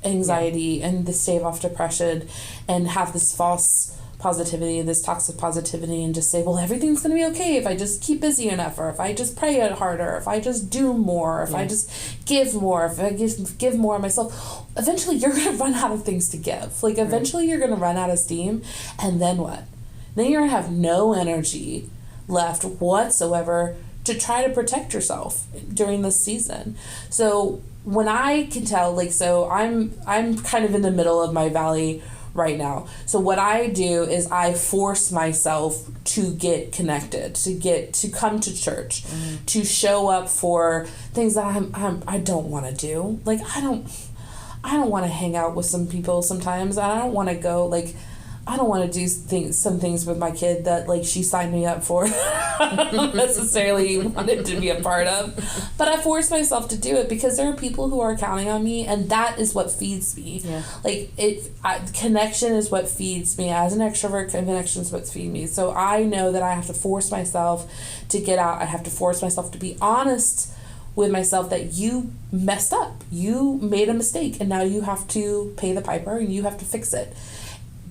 anxiety and to stave off depression and have this false positivity, this toxic positivity, and just say, well, everything's going to be okay if I just keep busy enough, or if I just pray harder, if I just do more, if I just give more, if I give more of myself. Eventually you're going to run out of things to give. Like, eventually you're going to run out of steam, and then what? Then you're going to have no energy left whatsoever to try to protect yourself during this season. So when I can tell, like, so I'm kind of in the middle of my valley right now. So what I do is I force myself to get connected, to come to church, to show up for things that I don't want to do. Like I don't want to hang out with some people sometimes. I don't want to go, like, I don't want to do some things with my kid that, like, she signed me up for. I don't necessarily wanted to be a part of. But I force myself to do it because there are people who are counting on me, and that is what feeds me. Yeah. Like, connection is what feeds me. As an extrovert, connection is what feeds me. So I know that I have to force myself to get out. I have to force myself to be honest with myself that you messed up. You made a mistake, and now you have to pay the piper, and you have to fix it.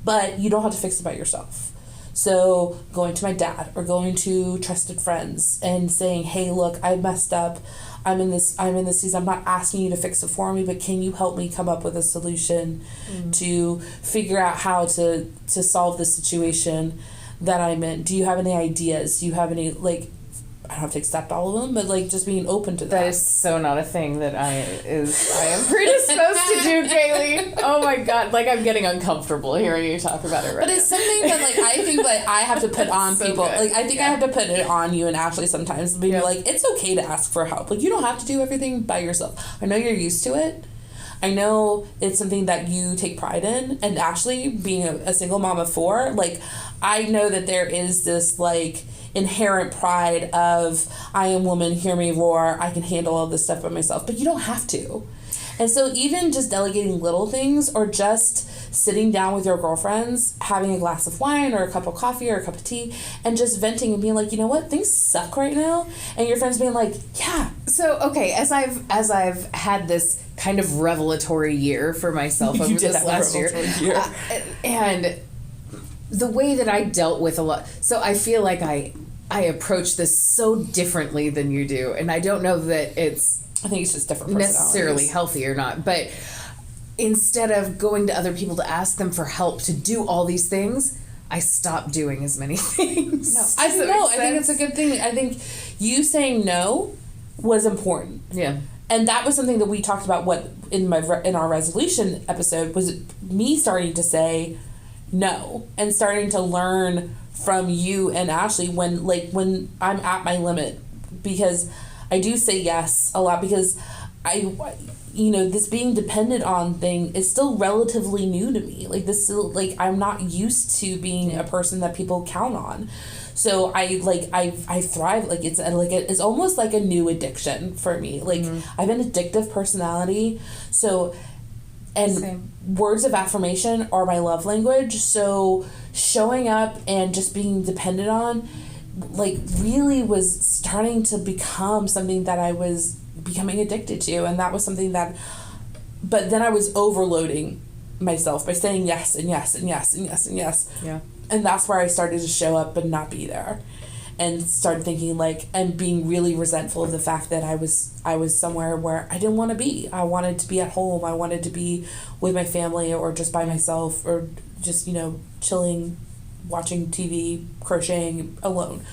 But you don't have to fix it by yourself. So going to my dad or going to trusted friends and saying, hey, look, I messed up. I'm in this season. I'm not asking you to fix it for me, but can you help me come up with a solution to figure out how to solve this situation that I'm in? Do you have any ideas? Do you have any, like, I don't have to accept all of them, but, like, just being open to that. That is so not a thing that I am predisposed to do, Kaylee. Oh my God. Like, I'm getting uncomfortable hearing you talk about it right But it's something that, like, I think, like, I have to put on so people. good. Like, I think I have to put it on you and Ashley sometimes. Being like, it's okay to ask for help. Like, you don't have to do everything by yourself. I know you're used to it. I know it's something that you take pride in. And Ashley, being a single mom of 4, like, I know that there is this, like, inherent pride of, I am woman, hear me roar, I can handle all this stuff by myself. But you don't have to. And so even just delegating little things or just sitting down with your girlfriends, having a glass of wine or a cup of coffee or a cup of tea, and just venting and being like, you know what, things suck right now. And your friends being like, yeah. So, okay, as I've had this kind of revelatory year for myself over this last year. And the way that I dealt with a lot, so I feel like I approach this so differently than you do, and I don't know that it's I think it's just different necessarily healthy or not, but instead of going to other people to ask them for help to do all these things, I stopped doing as many things. I think it's a good thing. I think you saying no was important. Yeah. And that was something that we talked about in our resolution episode, was me starting to say no and starting to learn from you and Ashley when I'm at my limit, because I do say yes a lot, because this being dependent on thing is still relatively new to me. Like, this still, like, I'm not used to being a person that people count on. So I thrive. Like, it's almost like a new addiction for me. Like, I have an addictive personality. So, and Same. Words of affirmation are my love language. So showing up and just being dependent on, like, really was starting to become something that I was becoming addicted to. And that was something that, but then I was overloading myself by saying yes and yes and yes and yes and yes. Yeah. And that's where I started to show up but not be there, and started thinking, like, and being really resentful of the fact that I was somewhere where I didn't want to be. I wanted to be at home. I wanted to be with my family, or just by myself, or just, chilling, watching TV, crocheting alone.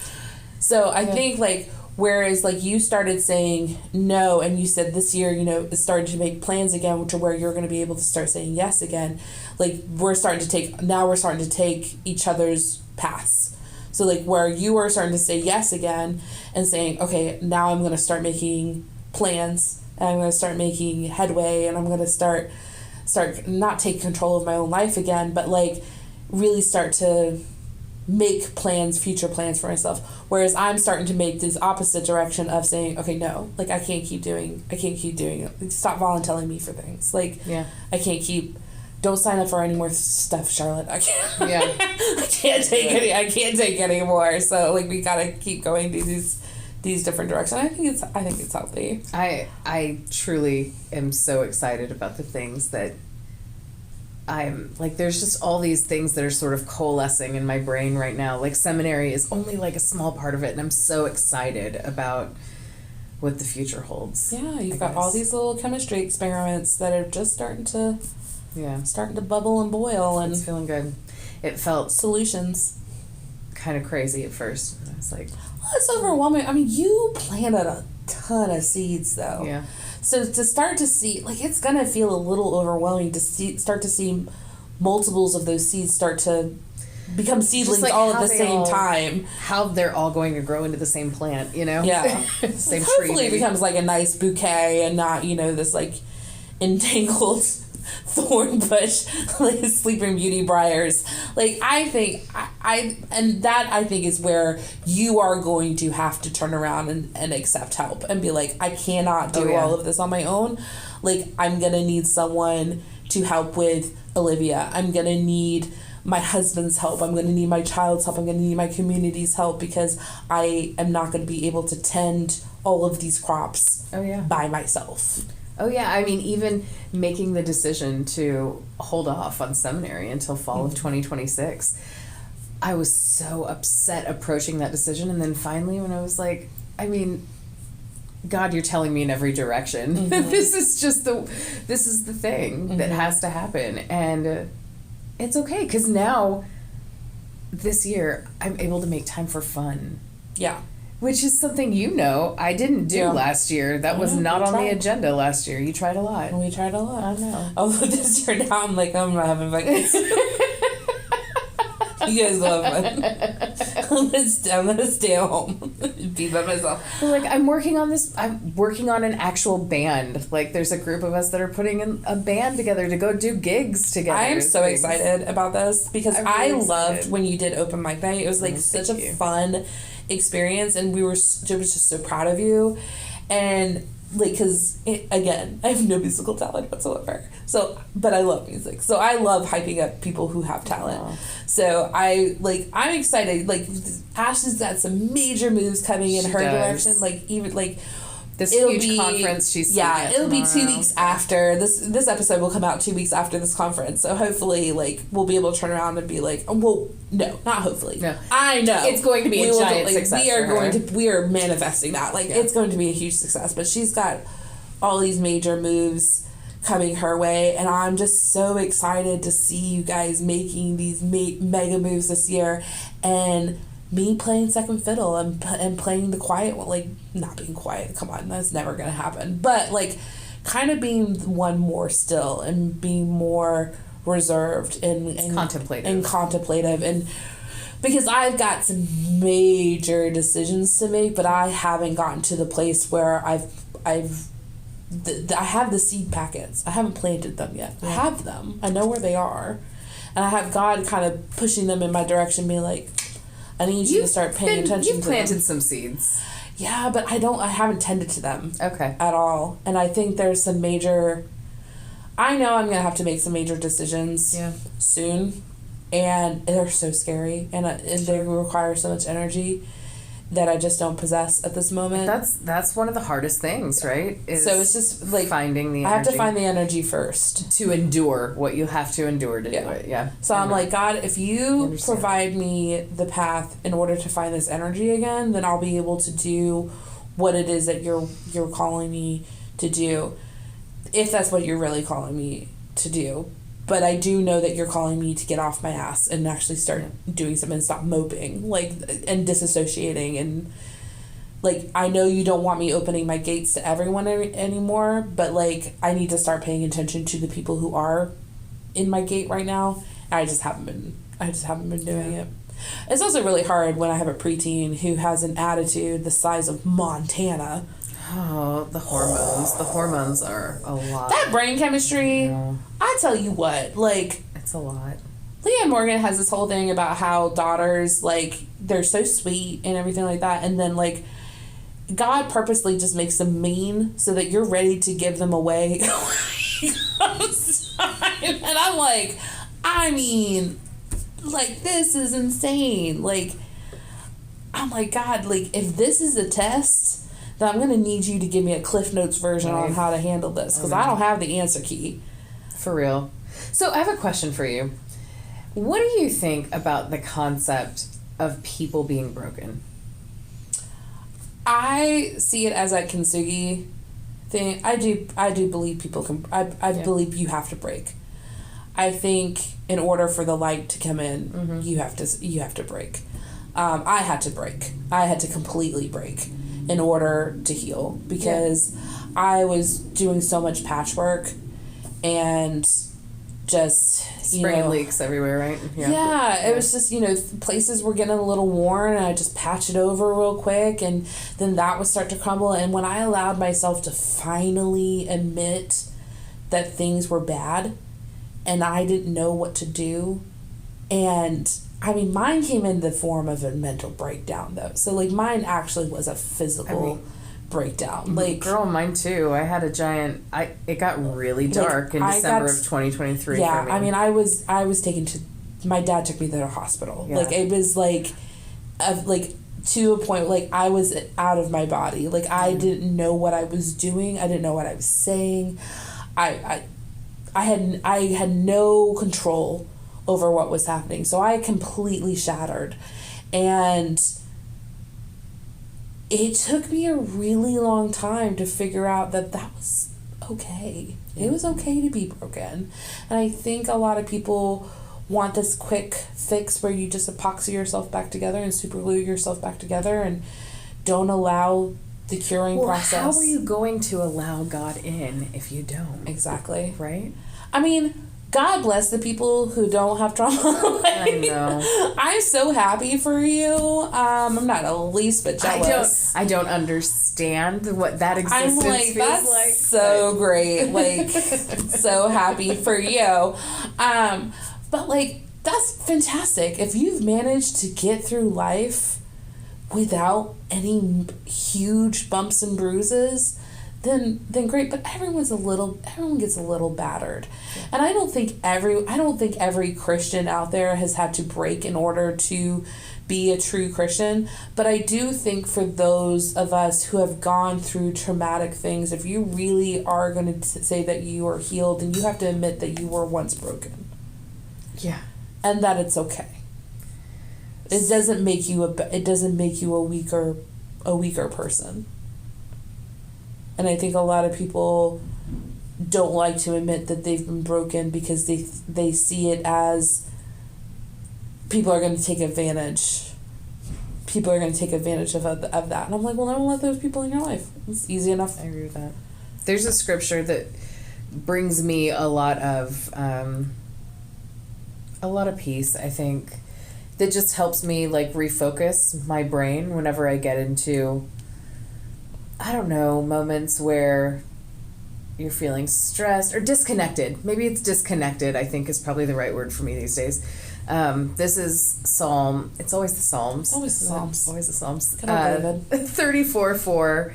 So I think, like, whereas, like, you started saying no, and you said this year, started to make plans again to where you're going to be able to start saying yes again. Like, we're starting to take each other's paths. So, like, where you are starting to say yes again and saying, okay, now I'm going to start making plans, and I'm going to start making headway, and I'm going to start not take control of my own life again, but, like, really start to make plans, future plans for myself. Whereas I'm starting to make this opposite direction of saying, okay, no, like, I can't keep doing it. Stop volunteering me for things. Like, Yeah. Don't sign up for any more stuff, Charlotte. I can't. Yeah. I can't take any more. So, like, we gotta keep going to these different directions. I think it's healthy. I truly am so excited about the things that I'm, like, there's just all these things that are sort of coalescing in my brain right now. Like, seminary is only, like, a small part of it, and I'm so excited about what the future holds. Yeah, you've got all these little chemistry experiments that are just starting to bubble and boil, and It's feeling good. It felt solutions. kind of crazy at first. I was like, Well, it's overwhelming. I mean, you planted a ton of seeds, though. yeah. So to start to see, like, it's gonna feel a little overwhelming to start to see multiples of those seeds start to become seedlings like all at how the they same all- time. How they're all going to grow into the same plant, you know? Yeah. Same tree. Hopefully it maybe. becomes like a nice bouquet and not, this like entangled thorn bush, like Sleeping Beauty briars. Like I think I think is where you are going to have to turn around and accept help and be like, I cannot do all of this on my own. Like I'm gonna need someone to help with Olivia. I'm gonna need my husband's help. I'm going to need my child's help. I'm going to need my community's help because I am not going to be able to tend all of these crops by myself. Oh, yeah. I mean, even making the decision to hold off on seminary until fall of 2026, I was so upset approaching that decision. And then finally, when I was like, I mean, God, you're telling me in every direction. This is the thing that has to happen. And it's okay, because now, this year, I'm able to make time for fun. Yeah. Which is something I didn't do last year. That was not on the agenda last year. You tried a lot. We tried a lot. I know. Although this year now I'm like, I'm not having fun. You guys go have fun. I'm gonna stay home. Be by myself. Like, I'm working on an actual band. Like, there's a group of us that are putting in a band together to go do gigs together. I am so excited about this because I really loved excited. when you did open mic night. It was like such a fun experience, and I was just so proud of you. And like, because again, I have no musical talent whatsoever. So, but I love music. So I love hyping up people who have talent. Aww. So I'm excited. Like, Ashley's got some major moves coming in her direction. Like, even like this huge conference she's it'll be 2 weeks after this episode will come out 2 weeks after this conference. So hopefully, like, we'll be able to turn around and be like, well, no, not hopefully. No. I know It's going to be a giant success. We are manifesting that. Like, it's going to be a huge success. But she's got all these major moves coming her way, and I'm just so excited to see you guys making these mega moves this year, and me playing second fiddle and playing the quiet one, like, not being quiet, come on, that's never gonna happen, but like kind of being one more still and being more reserved and contemplative and because I've got some major decisions to make, but I haven't gotten to the place where I have the seed packets. I haven't planted them yet. I have them. I know where they are. And I have God kind of pushing them in my direction, being like, I need you to start paying attention to them. You've planted some seeds. Yeah, but I haven't tended to them. Okay. At all. And I think there's some major, I know I'm going to have to make some major decisions soon. And they're so scary. And they require so much energy that I just don't possess at this moment. That's one of the hardest things, right? So it's just like finding the energy. I have to find the energy first to endure what you have to endure to do it. Yeah. So I'm like, God, if you provide me the path in order to find this energy again, then I'll be able to do what it is that you're calling me to do. If that's what you're really calling me to do. But I do know that you're calling me to get off my ass and actually start doing something and stop moping, like, and disassociating. And, like, I know you don't want me opening my gates to everyone anymore, but, like, I need to start paying attention to the people who are in my gate right now. I just haven't been doing it. It's also really hard when I have a preteen who has an attitude the size of Montana. Oh, the hormones. The hormones are a lot. That brain chemistry, I tell you what, like... It's a lot. Leah Morgan has this whole thing about how daughters, like, they're so sweet and everything like that, and then, like, God purposely just makes them mean so that you're ready to give them away. And I'm like, I mean, like, this is insane. Like, I'm like, God, like, if this is a test... then I'm going to need you to give me a Cliff Notes version on how to handle this, because I don't have the answer key. For real. So I have a question for you. What do you think about the concept of people being broken? I see it as that kintsugi thing. I do believe people can... I believe you have to break. I think in order for the light to come in, you have to break. I had to break. I had to completely break in order to heal, because I was doing so much patchwork, and just spraying leaks everywhere, right? Yeah, it was just, places were getting a little worn, and I just patch it over real quick, and then that would start to crumble. And when I allowed myself to finally admit that things were bad and I didn't know what to do, and I mean, mine came in the form of a mental breakdown, though. So, like, mine actually was a physical breakdown. Like, girl, mine too. I had a giant. It got really dark in December of 2023. Yeah, for me. I mean, I was taken to. My dad took me to the hospital. Yeah. Like, it was like to a point, like, I was out of my body. Like, I didn't know what I was doing. I didn't know what I was saying. I had no control over what was happening. So I completely shattered. And it took me a really long time to figure out that was okay. It was okay to be broken. And I think a lot of people want this quick fix where you just epoxy yourself back together and super glue yourself back together and don't allow the curing process. How are you going to allow God in if you don't? Exactly. Right? I mean, God bless the people who don't have trauma. I know. I'm so happy for you. I'm not the least bit jealous. I don't understand what that existence I'm like, feels that's like. So great. Like, so happy for you. But, like, that's fantastic. If you've managed to get through life without any huge bumps and bruises, then great. But everyone gets a little battered. Yeah. And I don't think every Christian out there has had to break in order to be a true Christian. But I do think for those of us who have gone through traumatic things, if you really are going to say that you are healed, then you have to admit that you were once broken. Yeah. And that it's okay. It doesn't make you a weaker person. And I think a lot of people don't like to admit that they've been broken because they see it as people are going to take advantage. People are going to take advantage of that. And I'm like, well, don't let those people in your life. It's easy enough. I agree with that. There's a scripture that brings me a lot of peace, I think, that just helps me, like, refocus my brain whenever I get into, I don't know, moments where you're feeling stressed or disconnected. Maybe it's disconnected, I think, is probably the right word for me these days. This is Psalm. It's always the Psalms. Always the Psalms. Always the Psalms. 34:4.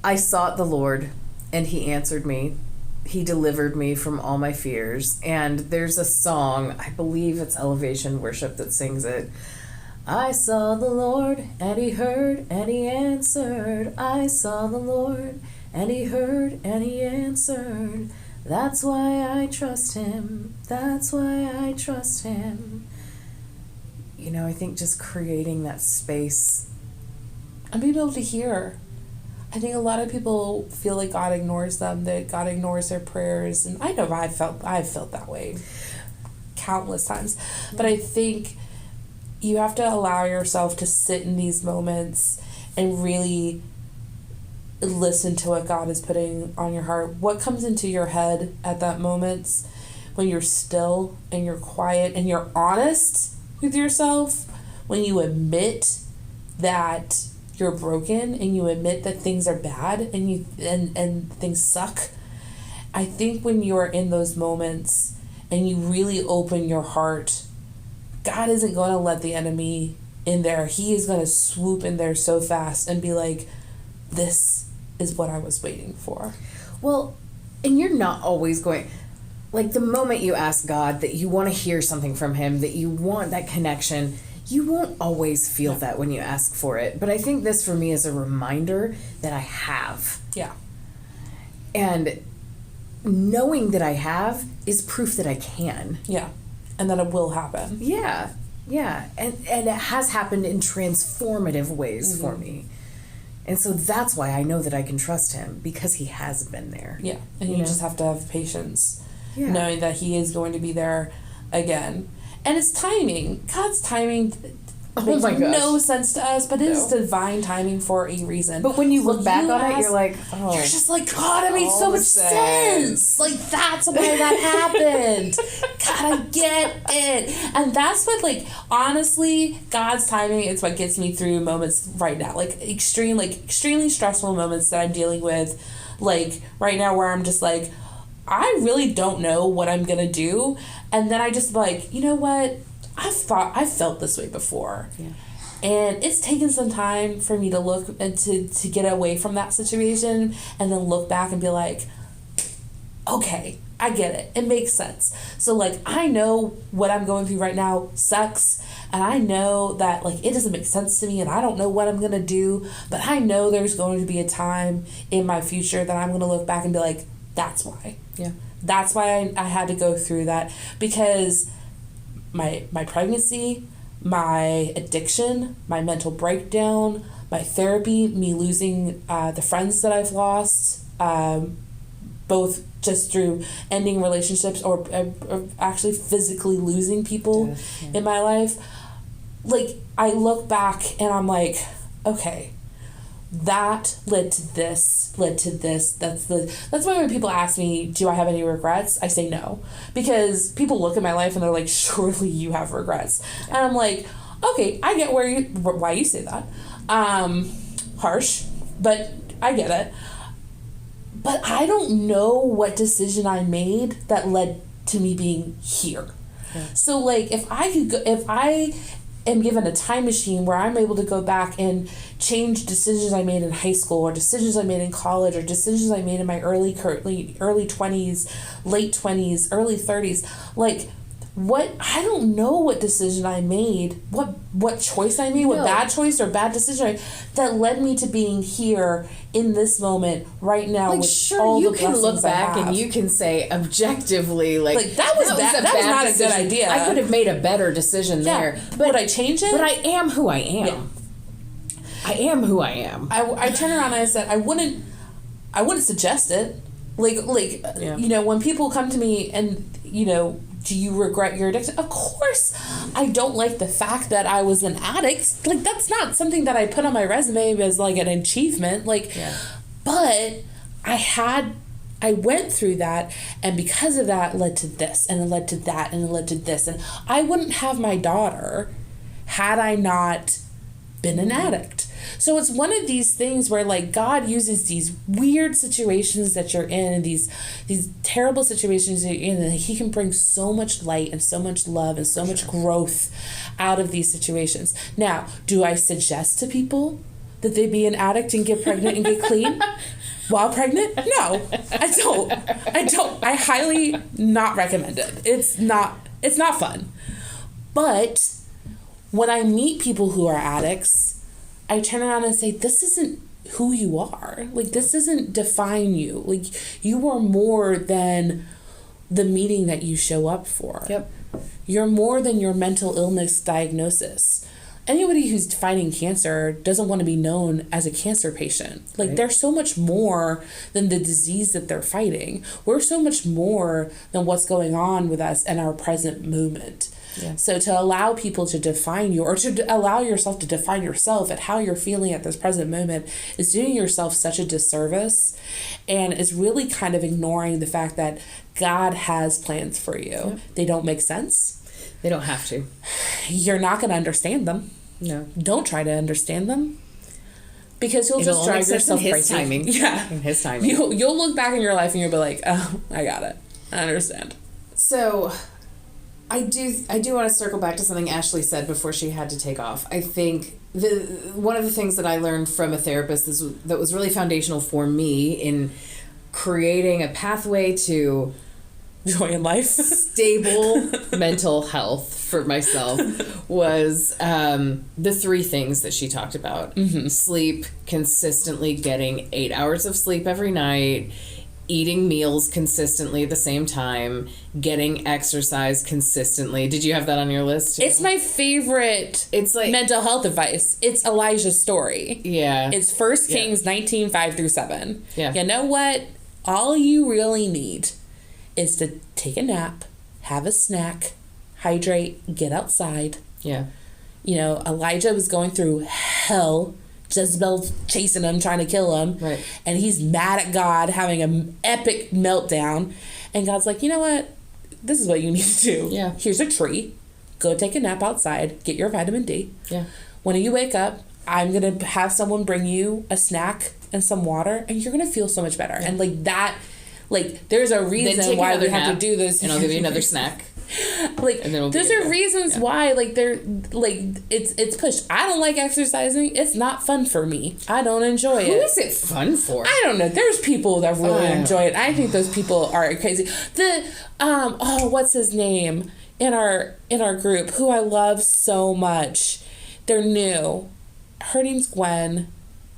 I sought the Lord, and He answered me. He delivered me from all my fears. And there's a song, I believe it's Elevation Worship that sings it. I saw the Lord, and He heard, and He answered. I saw the Lord, and He heard, and He answered. That's why I trust Him. That's why I trust Him. You know, I think just creating that space. And being able to hear. I think a lot of people feel like God ignores them, that God ignores their prayers. And I know I've felt that way countless times. But I think you have to allow yourself to sit in these moments and really listen to what God is putting on your heart. What comes into your head at that moment when you're still and you're quiet and you're honest with yourself, when you admit that you're broken and you admit that things are bad and things suck. I think when you're in those moments and you really open your heart, God isn't going to let the enemy in there. He is going to swoop in there so fast and be like, this is what I was waiting for. Well, and you're not always going, like, the moment you ask God that you want to hear something from Him, that you want that connection, you won't always feel that when you ask for it. But I think this for me is a reminder that I have. Yeah. And knowing that I have is proof that I can. Yeah. And that it will happen. Yeah. Yeah. And it has happened in transformative ways for me. And so that's why I know that I can trust Him, because He has been there. Yeah. And you just have to have patience, knowing that He is going to be there again. And it's timing. God's timing makes no sense to us, but it is divine timing for a reason. But when you look back on it, you're like, oh. You're just like, God, it made so much sense. Like, that's why that happened. I get it. And that's what, like, honestly, God's timing is what gets me through moments right now. Like, extremely stressful moments that I'm dealing with, like, right now where I'm just like, I really don't know what I'm going to do. And then I just, like, you know what? I've felt this way before. Yeah. And it's taken some time for me to look and to get away from that situation and then look back and be like, okay, I get it. It makes sense. So, like, I know what I'm going through right now sucks. And I know that, like, it doesn't make sense to me and I don't know what I'm going to do. But I know there's going to be a time in my future that I'm going to look back and be like, that's why. Yeah. That's why I had to go through that. Because my pregnancy, my addiction, my mental breakdown, my therapy, me losing the friends that I've lost, both just through ending relationships or actually physically losing people in my life. Like, I look back and I'm like, okay, that led to this. That's why when people ask me, do I have any regrets? I say no. Because people look at my life and they're like, surely you have regrets. And I'm like, okay, I get why you say that. Harsh, but I get it. But I don't know what decision I made that led to me being here. Yeah. So, like, if I am given a time machine where I'm able to go back and change decisions I made in high school or decisions I made in college or decisions I made in my early 20s, late 20s, early 30s, like, I don't know what decision I made, what choice I made, what bad choice or bad decision I made that led me to being here in this moment right now. Like, with sure, all you the can look blessings I back and have. you can say objectively, like that was bad. That was not decision. a good idea. I could have made a better decision there. But would I change it? But I am who I am. Yeah. I am who I am. I turned around and I said, I wouldn't suggest it. You know, when people come to me and, you know, do you regret your addiction? Of course, I don't like the fact that I was an addict. Like, that's not something that I put on my resume as, like, an achievement. Like, but I went through that, and because of that, it led to this, and it led to that, and it led to this. And I wouldn't have my daughter had I not been an addict. So it's one of these things where, like, God uses these weird situations that you're in and these terrible situations that you're in, and he can bring so much light and so much love and so much growth out of these situations. Now, do I suggest to people that they be an addict and get pregnant and get clean while pregnant? No, I don't. I highly not recommend it. It's not fun. But when I meet people who are addicts, I turn around and say, this isn't who you are. Like, this doesn't define you. Like, you are more than the meeting that you show up for. Yep. You're more than your mental illness diagnosis. Anybody who's fighting cancer doesn't want to be known as a cancer patient. Like, right. They're so much more than the disease that they're fighting. We're so much more than what's going on with us in our present moment. Yeah. So to allow people to define you, or to allow yourself to define yourself at how you're feeling at this present moment, is doing yourself such a disservice, and is really kind of ignoring the fact that God has plans for you. Yep. They don't make sense. They don't have to. You're not going to understand them. No. Don't try to understand them. Because you'll just drive yourself crazy. His timing. Yeah. In his timing. You'll look back in your life and you'll be like, oh, I got it. I understand. So I do want to circle back to something Ashley said before she had to take off. I think one of the things that I learned from a therapist that was really foundational for me in creating a pathway to joy in life, stable mental health for myself was the three things that she talked about. Mm-hmm. Sleep, consistently getting 8 hours of sleep every night, eating meals consistently at the same time, getting exercise consistently. Did you have that on your list too? It's my favorite. It's like mental health advice. It's Elijah's story. Yeah. It's 1 Kings 19, 5-7. Yeah. You know what? All you really need is to take a nap, have a snack, hydrate, get outside. Yeah. You know, Elijah was going through hell. Jezebel's chasing him, trying to kill him. Right. And he's mad at God, having an epic meltdown. And God's like, you know what? this is what you need to do. Yeah. Here's a tree. Go take a nap outside. Get your vitamin D. Yeah. When you wake up, I'm going to have someone bring you a snack and some water, and you're going to feel so much better. Yeah. And, like, that, like, there's a reason why we have to do this. And I'll give you another snack. Like, those are reasons why, like, they're, like, it's pushed. I don't like exercising. It's not fun for me. I don't enjoy it. Who is it fun for? I don't know. There's people that really enjoy it. I think those people are crazy. What's his name in our group, who I love so much. They're new. Her name's Gwen.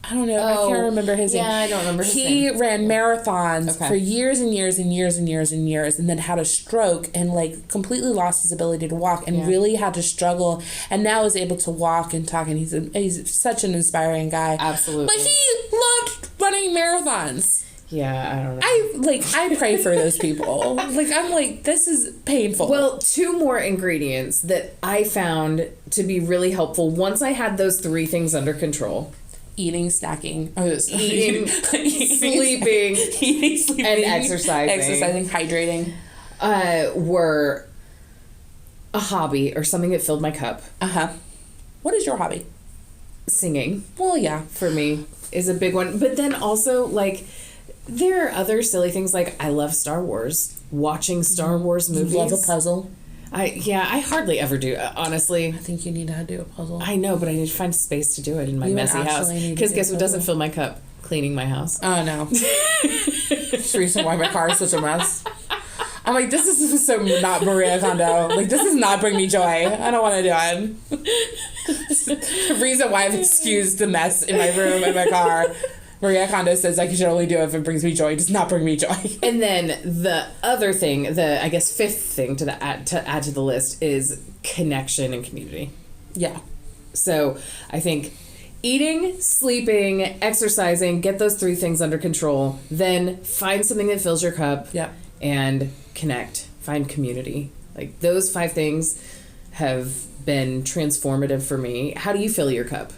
I don't know. I can't remember his name. Yeah, I don't remember his name. He ran marathons for years and years and years and years and years, and then had a stroke and, like, completely lost his ability to walk and really had to struggle, and now is able to walk and talk, and he's such an inspiring guy. Absolutely. But he loved running marathons. Yeah, I don't know. I pray for those people. Like, I'm like, this is painful. Well, 2 more ingredients that I found to be really helpful once I had those 3 things under control. Eating, snacking, sleeping, and exercising, hydrating, were a hobby or something that filled my cup. What is your hobby? Singing. Well, yeah, for me is a big one. But then also, like, there are other silly things, like I love Star Wars. Watching Star Wars movies. You love a puzzle. I hardly ever do, honestly. I think you need to do a puzzle. I know, but I need to find space to do it in my messy house. Because guess what doesn't fill my cup? Cleaning my house. Oh, no. It's the reason why my car is such a mess. I'm like, this is so not Maria Kondo. Like, this does not bring me joy. I don't want to do it. The reason why I've excused the mess in my room and my car. Maria Kondo says I should only do it if it brings me joy. It does not bring me joy. And then the other thing, I guess 5th thing to add to the list is connection and community. Yeah. So I think eating, sleeping, exercising, get those 3 things under control. Then find something that fills your cup. Yeah. And connect. Find community. Like, those 5 things have been transformative for me. How do you fill your cup?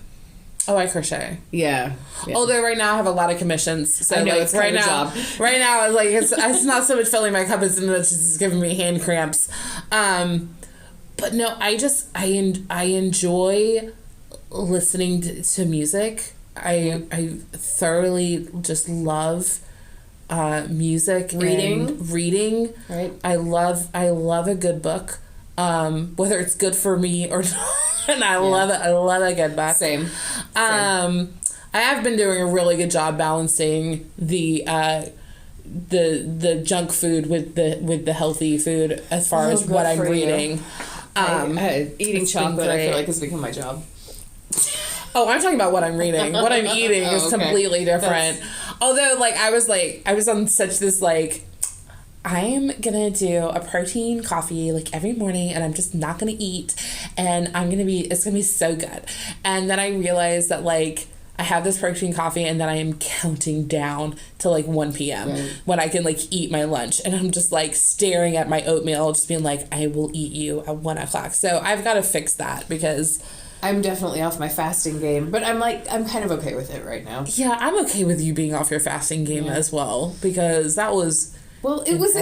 Oh, I crochet. Yeah. Although right now I have a lot of commissions, so I know, like it's right kind of now, a job. right now it's not so much filling my cup as much as it's giving me hand cramps. But no, I enjoy listening to music. I thoroughly just love music. Reading. Right. I love a good book, whether it's good for me or not. And I love it. I love a good book. Same. I have been doing a really good job balancing the junk food with the healthy food as far as what I'm reading. Eating chocolate, I feel like, has become my job. Oh, I'm talking about what I'm reading. What I'm eating is completely different. Although, like, I was on such this, like, I'm gonna do a protein coffee like every morning, and I'm just not gonna eat, and it's gonna be so good. And then I realized that, like, I have this protein coffee, and then I am counting down to like 1 p.m. When I can, like, eat my lunch, and I'm just, like, staring at my oatmeal, just being like, I will eat you at 1 o'clock. So I've got to fix that, because I'm definitely off my fasting game, but I'm kind of okay with it right now. Yeah, I'm okay with you being off your fasting game as well, because that was. Well, it was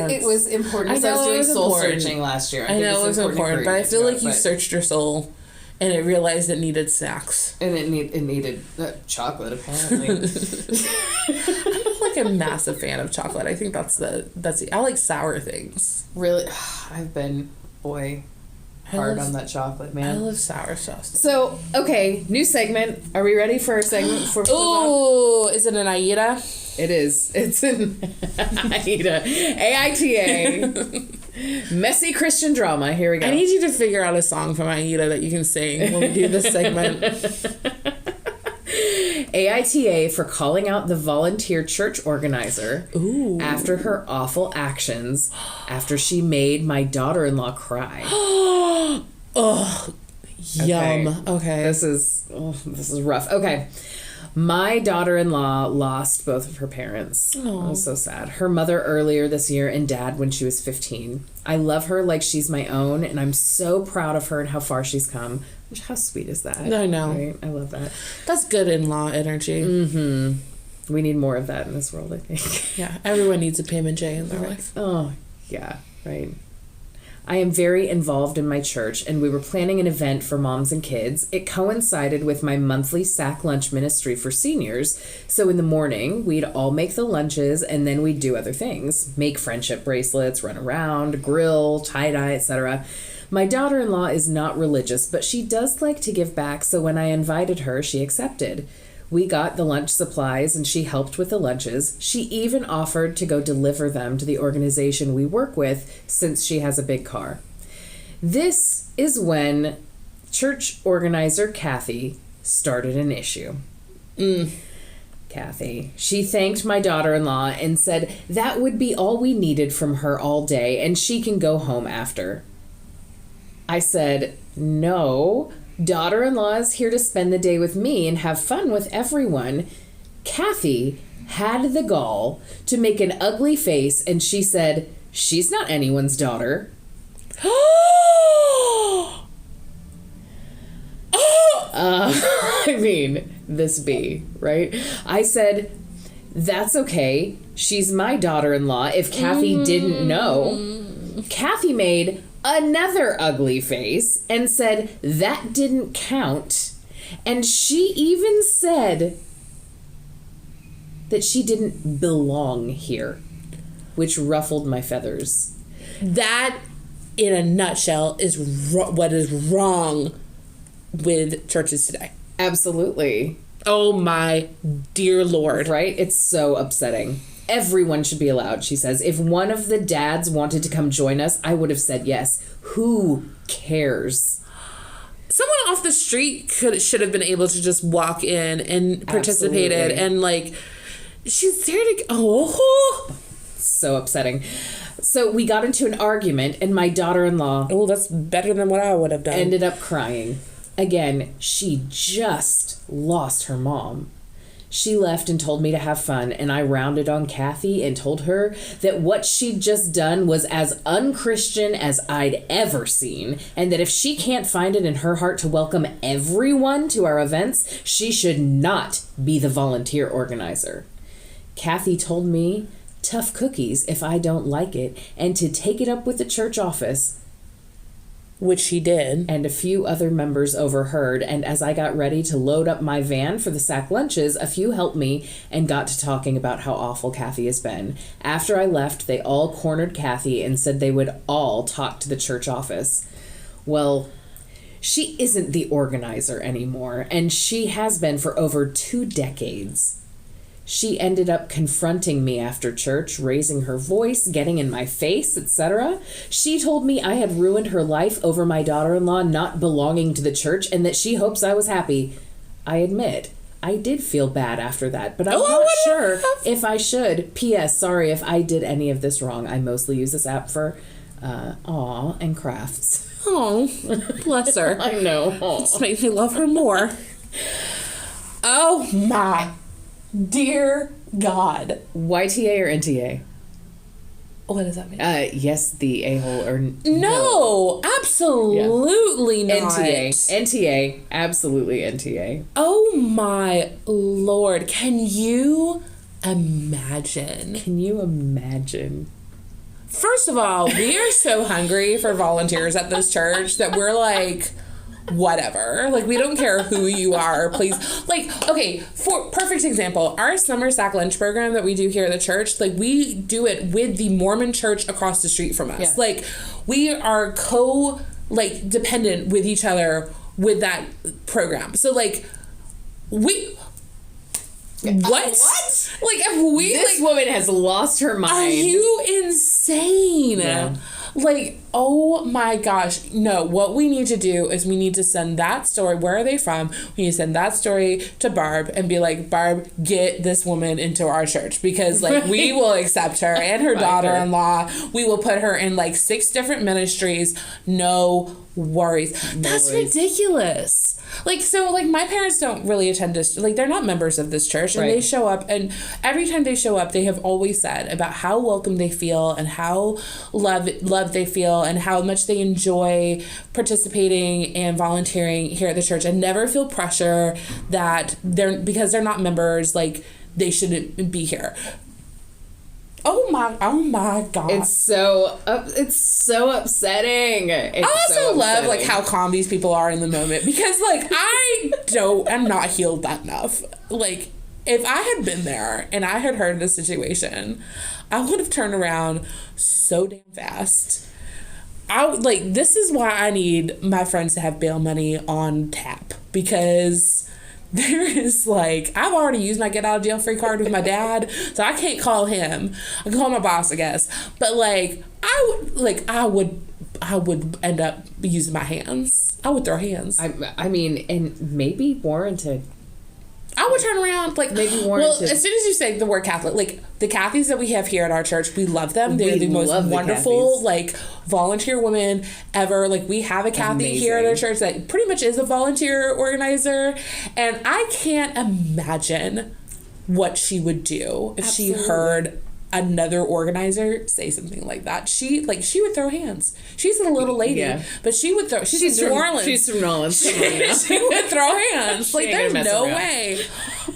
important. I was doing soul searching last year. I know it was important, but I feel like you searched your soul, and it realized it needed snacks. And it needed chocolate, apparently. I'm not, like, a massive fan of chocolate. I think that's I like sour things. Really, I've been hard on that chocolate, man. I love sour stuff. So, okay, new segment. Are we ready for our segment? Ooh, is it an Aida? It is. It's an AITA. AITA. Messy Christian drama. Here we go. I need you to figure out a song from Aida that you can sing when we do this segment. AITA for calling out the volunteer church organizer after her awful actions after she made my daughter-in-law cry. Ugh. Yum. Okay. This is rough. Okay. My daughter-in-law lost both of her parents. Oh. It was so sad. Her mother earlier this year and dad when she was 15. I love her like she's my own, and I'm so proud of her and how far she's come. How sweet is that? I know. Right? I love that. That's good in-law energy. Mm-hmm. We need more of that in this world, I think. Yeah. Everyone needs a Pam and Jay in their life. Oh, yeah. Right. I am very involved in my church, and we were planning an event for moms and kids. It coincided with my monthly sack lunch ministry for seniors. So in the morning, we'd all make the lunches, and then we'd do other things. Make friendship bracelets, run around, grill, tie-dye, etc. My daughter-in-law is not religious, but she does like to give back, so when I invited her, she accepted. We got the lunch supplies and she helped with the lunches. She even offered to go deliver them to the organization we work with since she has a big car. This is when church organizer Kathy started an issue. Kathy. She thanked my daughter-in-law and said that would be all we needed from her all day and she can go home after. I said, no. Daughter-in-law is here to spend the day with me and have fun with everyone. Kathy had the gall to make an ugly face, and she said, she's not anyone's daughter. I mean, this bee, right? I said, that's okay. She's my daughter-in-law if Kathy didn't know. Kathy made another ugly face and said that didn't count. And she even said that she didn't belong here, which ruffled my feathers. That, in a nutshell, is what is wrong with churches today. Absolutely. Oh my dear Lord. Right? It's so upsetting. Everyone should be allowed, she says. If one of the dads wanted to come join us, I would have said yes. Who cares? Someone off the street should have been able to just walk in and participated. Absolutely. And like, she's there to So upsetting. So we got into an argument, and my daughter-in-law that's better than what I would have done. ended up crying. Again, she just lost her mom. She left and told me to have fun, and I rounded on Kathy and told her that what she'd just done was as unchristian as I'd ever seen, and that if she can't find it in her heart to welcome everyone to our events, she should not be the volunteer organizer. Kathy told me tough cookies if I don't like it, and to take it up with the church office. Which she did. And a few other members overheard, and as I got ready to load up my van for the sack lunches, a few helped me and got to talking about how awful Kathy has been. After I left, they all cornered Kathy and said they would all talk to the church office. Well, she isn't the organizer anymore, and she has been for over 2 decades. She ended up confronting me after church, raising her voice, getting in my face, etc. She told me I had ruined her life over my daughter-in-law not belonging to the church and that she hopes I was happy. I admit, I did feel bad after that, but I'm not sure if I should. P.S. Sorry if I did any of this wrong. I mostly use this app for aw and crafts. Oh, bless her. I know. This makes me love her more. Oh my dear God. YTA or NTA? What does that mean? Yes, the a-hole or no, absolutely not. NTA, absolutely NTA. Oh my Lord. Can you imagine? Can you imagine? First of all, we are so hungry for volunteers at this church that we're like, whatever. Like, we don't care who you are, please. Like, okay, for perfect example, our summer sack lunch program that we do here at the church, like, we do it with the Mormon church across the street from us. Yeah. Like, we are dependent with each other with that program. So, like, what? Like, if we... This woman has lost her mind. Are you insane? Yeah. Like, oh my gosh. No, what we need to do is we need to send that story. Where are they from? We need to send that story to Barb and be like, Barb, get this woman into our church. Because, like, we will accept her and her daughter-in-law. We will put her in, like, 6 different ministries. No worries. That's ridiculous. Like, so, like, my parents don't really attend this. Like, they're not members of this church. And they show up. And every time they show up, they have always said about how welcome they feel and how loved they feel and how much they enjoy participating and volunteering here at the church, and never feel pressure that because they're not members, like, they shouldn't be here. Oh my God. It's so upsetting. I also love like how calm these people are in the moment, because like I'm not healed that enough. Like, if I had been there and I had heard the situation, I would have turned around so damn fast. This is why I need my friends to have bail money on tap, because there is I've already used my get out of jail free card with my dad, so I can't call him. I can call my boss, I guess. But I would end up using my hands. I would throw hands. I mean, and maybe warranted. I would turn around, maybe warranted. Well, as soon as you say the word Catholic, the Cathys that we have here at our church, we love them. They're the most wonderful, volunteer women ever. We have a Cathy here at our church that pretty much is a volunteer organizer, and I can't imagine what she would do if she heard another organizer say something like that. She would throw hands. She's a little lady, but she would throw. She's from New Orleans. She's from New Orleans. She would throw hands. There's no way.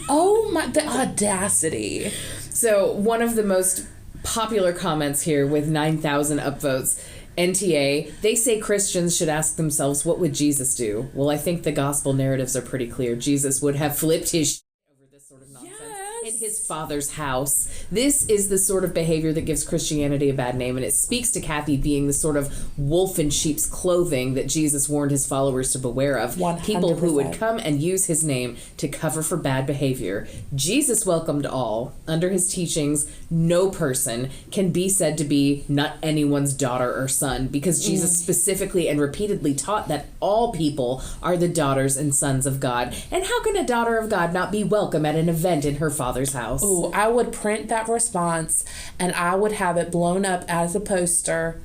Oh my, the audacity. So one of the most popular comments here with 9,000 upvotes. NTA, they say Christians should ask themselves, what would Jesus do? Well, I think the gospel narratives are pretty clear. Jesus would have flipped his over this sort of nonsense in his Father's house. This is the sort of behavior that gives Christianity a bad name, and it speaks to Cathy being the sort of wolf in sheep's clothing that Jesus warned his followers to beware of. 100%. People who would come and use his name to cover for bad behavior. Jesus welcomed all. Under his teachings, no person can be said to be not anyone's daughter or son, because Jesus specifically and repeatedly taught that all people are the daughters and sons of God. And how can a daughter of God not be welcome at an event in her Father's house? Ooh, I would print that response and I would have it blown up as a poster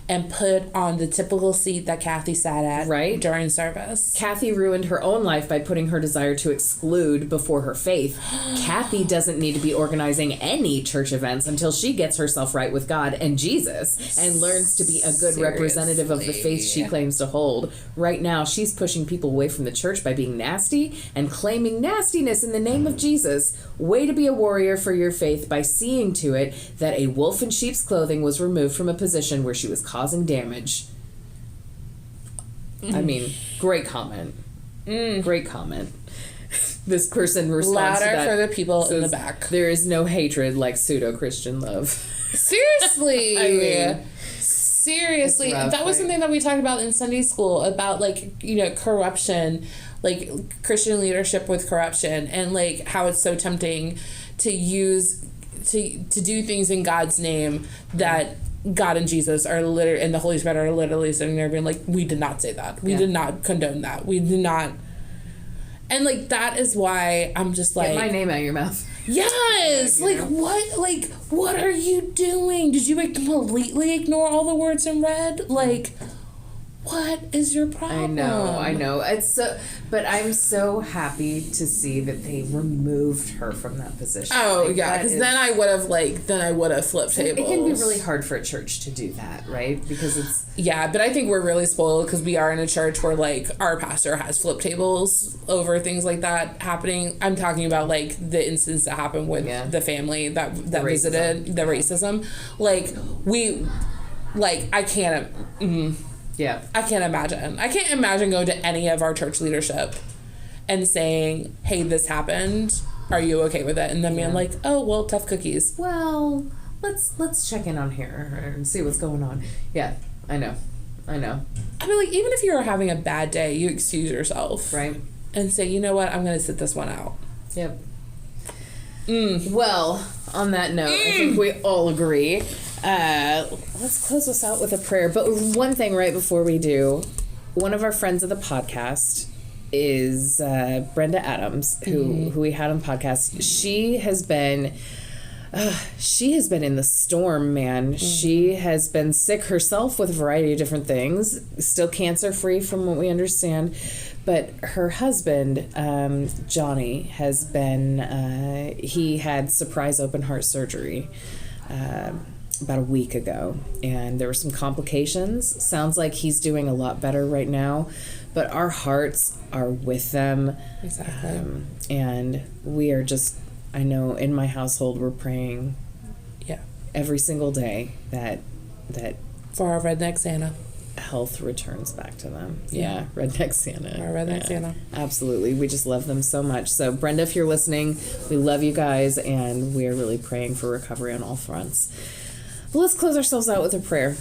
and put on the typical seat that Cathy sat at during service. Cathy ruined her own life by putting her desire to exclude before her faith. Cathy doesn't need to be organizing any church events until she gets herself right with God and Jesus and learns to be a good representative of the faith she claims to hold. Right now, she's pushing people away from the church by being nasty and claiming nastiness in the name of Jesus. Way to be a warrior for your faith by seeing to it that a wolf in sheep's clothing was removed from a position where she was causing damage. I mean, great comment. Great comment. This person responds louder to that, for the people in the back. There is no hatred like pseudo-Christian love. Seriously. I mean, seriously. That was something that we talked about in Sunday school about corruption, Christian leadership with corruption, and how it's so tempting to use to do things in God's name that God and Jesus are literally, and the Holy Spirit are literally sitting there being we did not say that. We did not condone that. We did not. And that is why I'm just get my name out of your mouth. Yes. What are you doing? Did you completely ignore all the words in red? What is your problem? I know. It's so, but I'm so happy to see that they removed her from that position. Oh yeah, because then I would have flipped tables. It can be really hard for a church to do that, right? Because it's but I think we're really spoiled because we are in a church where our pastor has flip tables over things like that happening. I'm talking about the instance that happened with the family that visited the racism. I can't. Yeah. I can't imagine. I can't imagine going to any of our church leadership and saying, hey, this happened. Are you okay with it? And then being oh, well, tough cookies. Well, let's check in on here and see what's going on. Yeah, I know. I mean, even if you're having a bad day, you excuse yourself. Right. And say, you know what? I'm going to sit this one out. Yep. Well, on that note, I think we all agree. Let's close this out with a prayer. But one thing right before we do, one of our friends of the podcast is Brenda Adams, who we had on the podcast. She has been in the storm, man. She has been sick herself with a variety of different things, still cancer-free from what we understand. But her husband, Johnny, has been, he had surprise open heart surgery about a week ago. And there were some complications. Sounds like he's doing a lot better right now. But our hearts are with them. Exactly. And we are just, I know in my household we're praying every single day that For our redneck Santa. health returns back to them. Yeah, redneck Santa. Our redneck Santa. Absolutely. We just love them so much. So, Brenda, if you're listening, we love you guys, and we are really praying for recovery on all fronts. Well, let's close ourselves out with a prayer.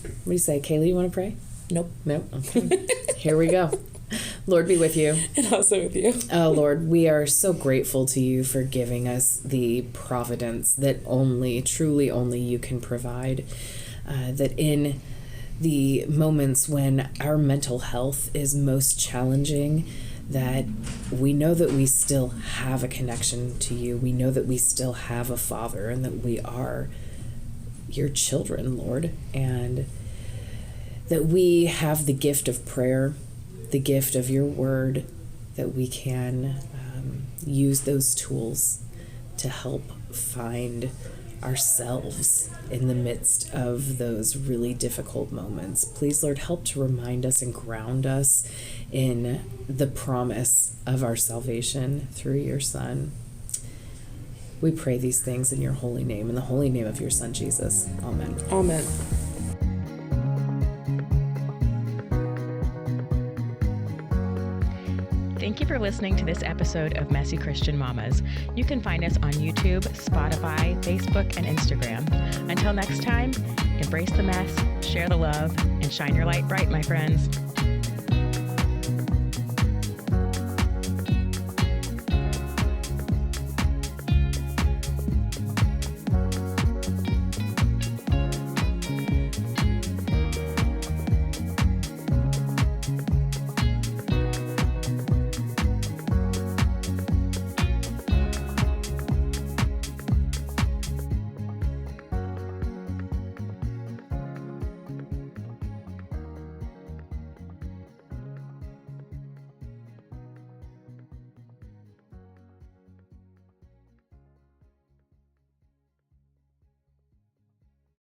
What do you say, Kaylee? You want to pray? Nope. No? Okay. Here we go. Lord be with you. And also with you. Oh, Lord, we are so grateful to you for giving us the providence that truly only you can provide. That in the moments when our mental health is most challenging, that we know that we still have a connection to you. We know that we still have a Father, and that we are your children, Lord, and that we have the gift of prayer, the gift of your word, that we can use those tools to help find ourselves in the midst of those really difficult moments. Please, Lord, help to remind us and ground us in the promise of our salvation through your Son. We pray these things in your holy name, in the holy name of your Son, Jesus. Amen. Amen. Thank you for listening to this episode of Messy Christian Mamas. You can find us on YouTube, Spotify, Facebook, and Instagram. Until next time, embrace the mess, share the love, and shine your light bright, my friends.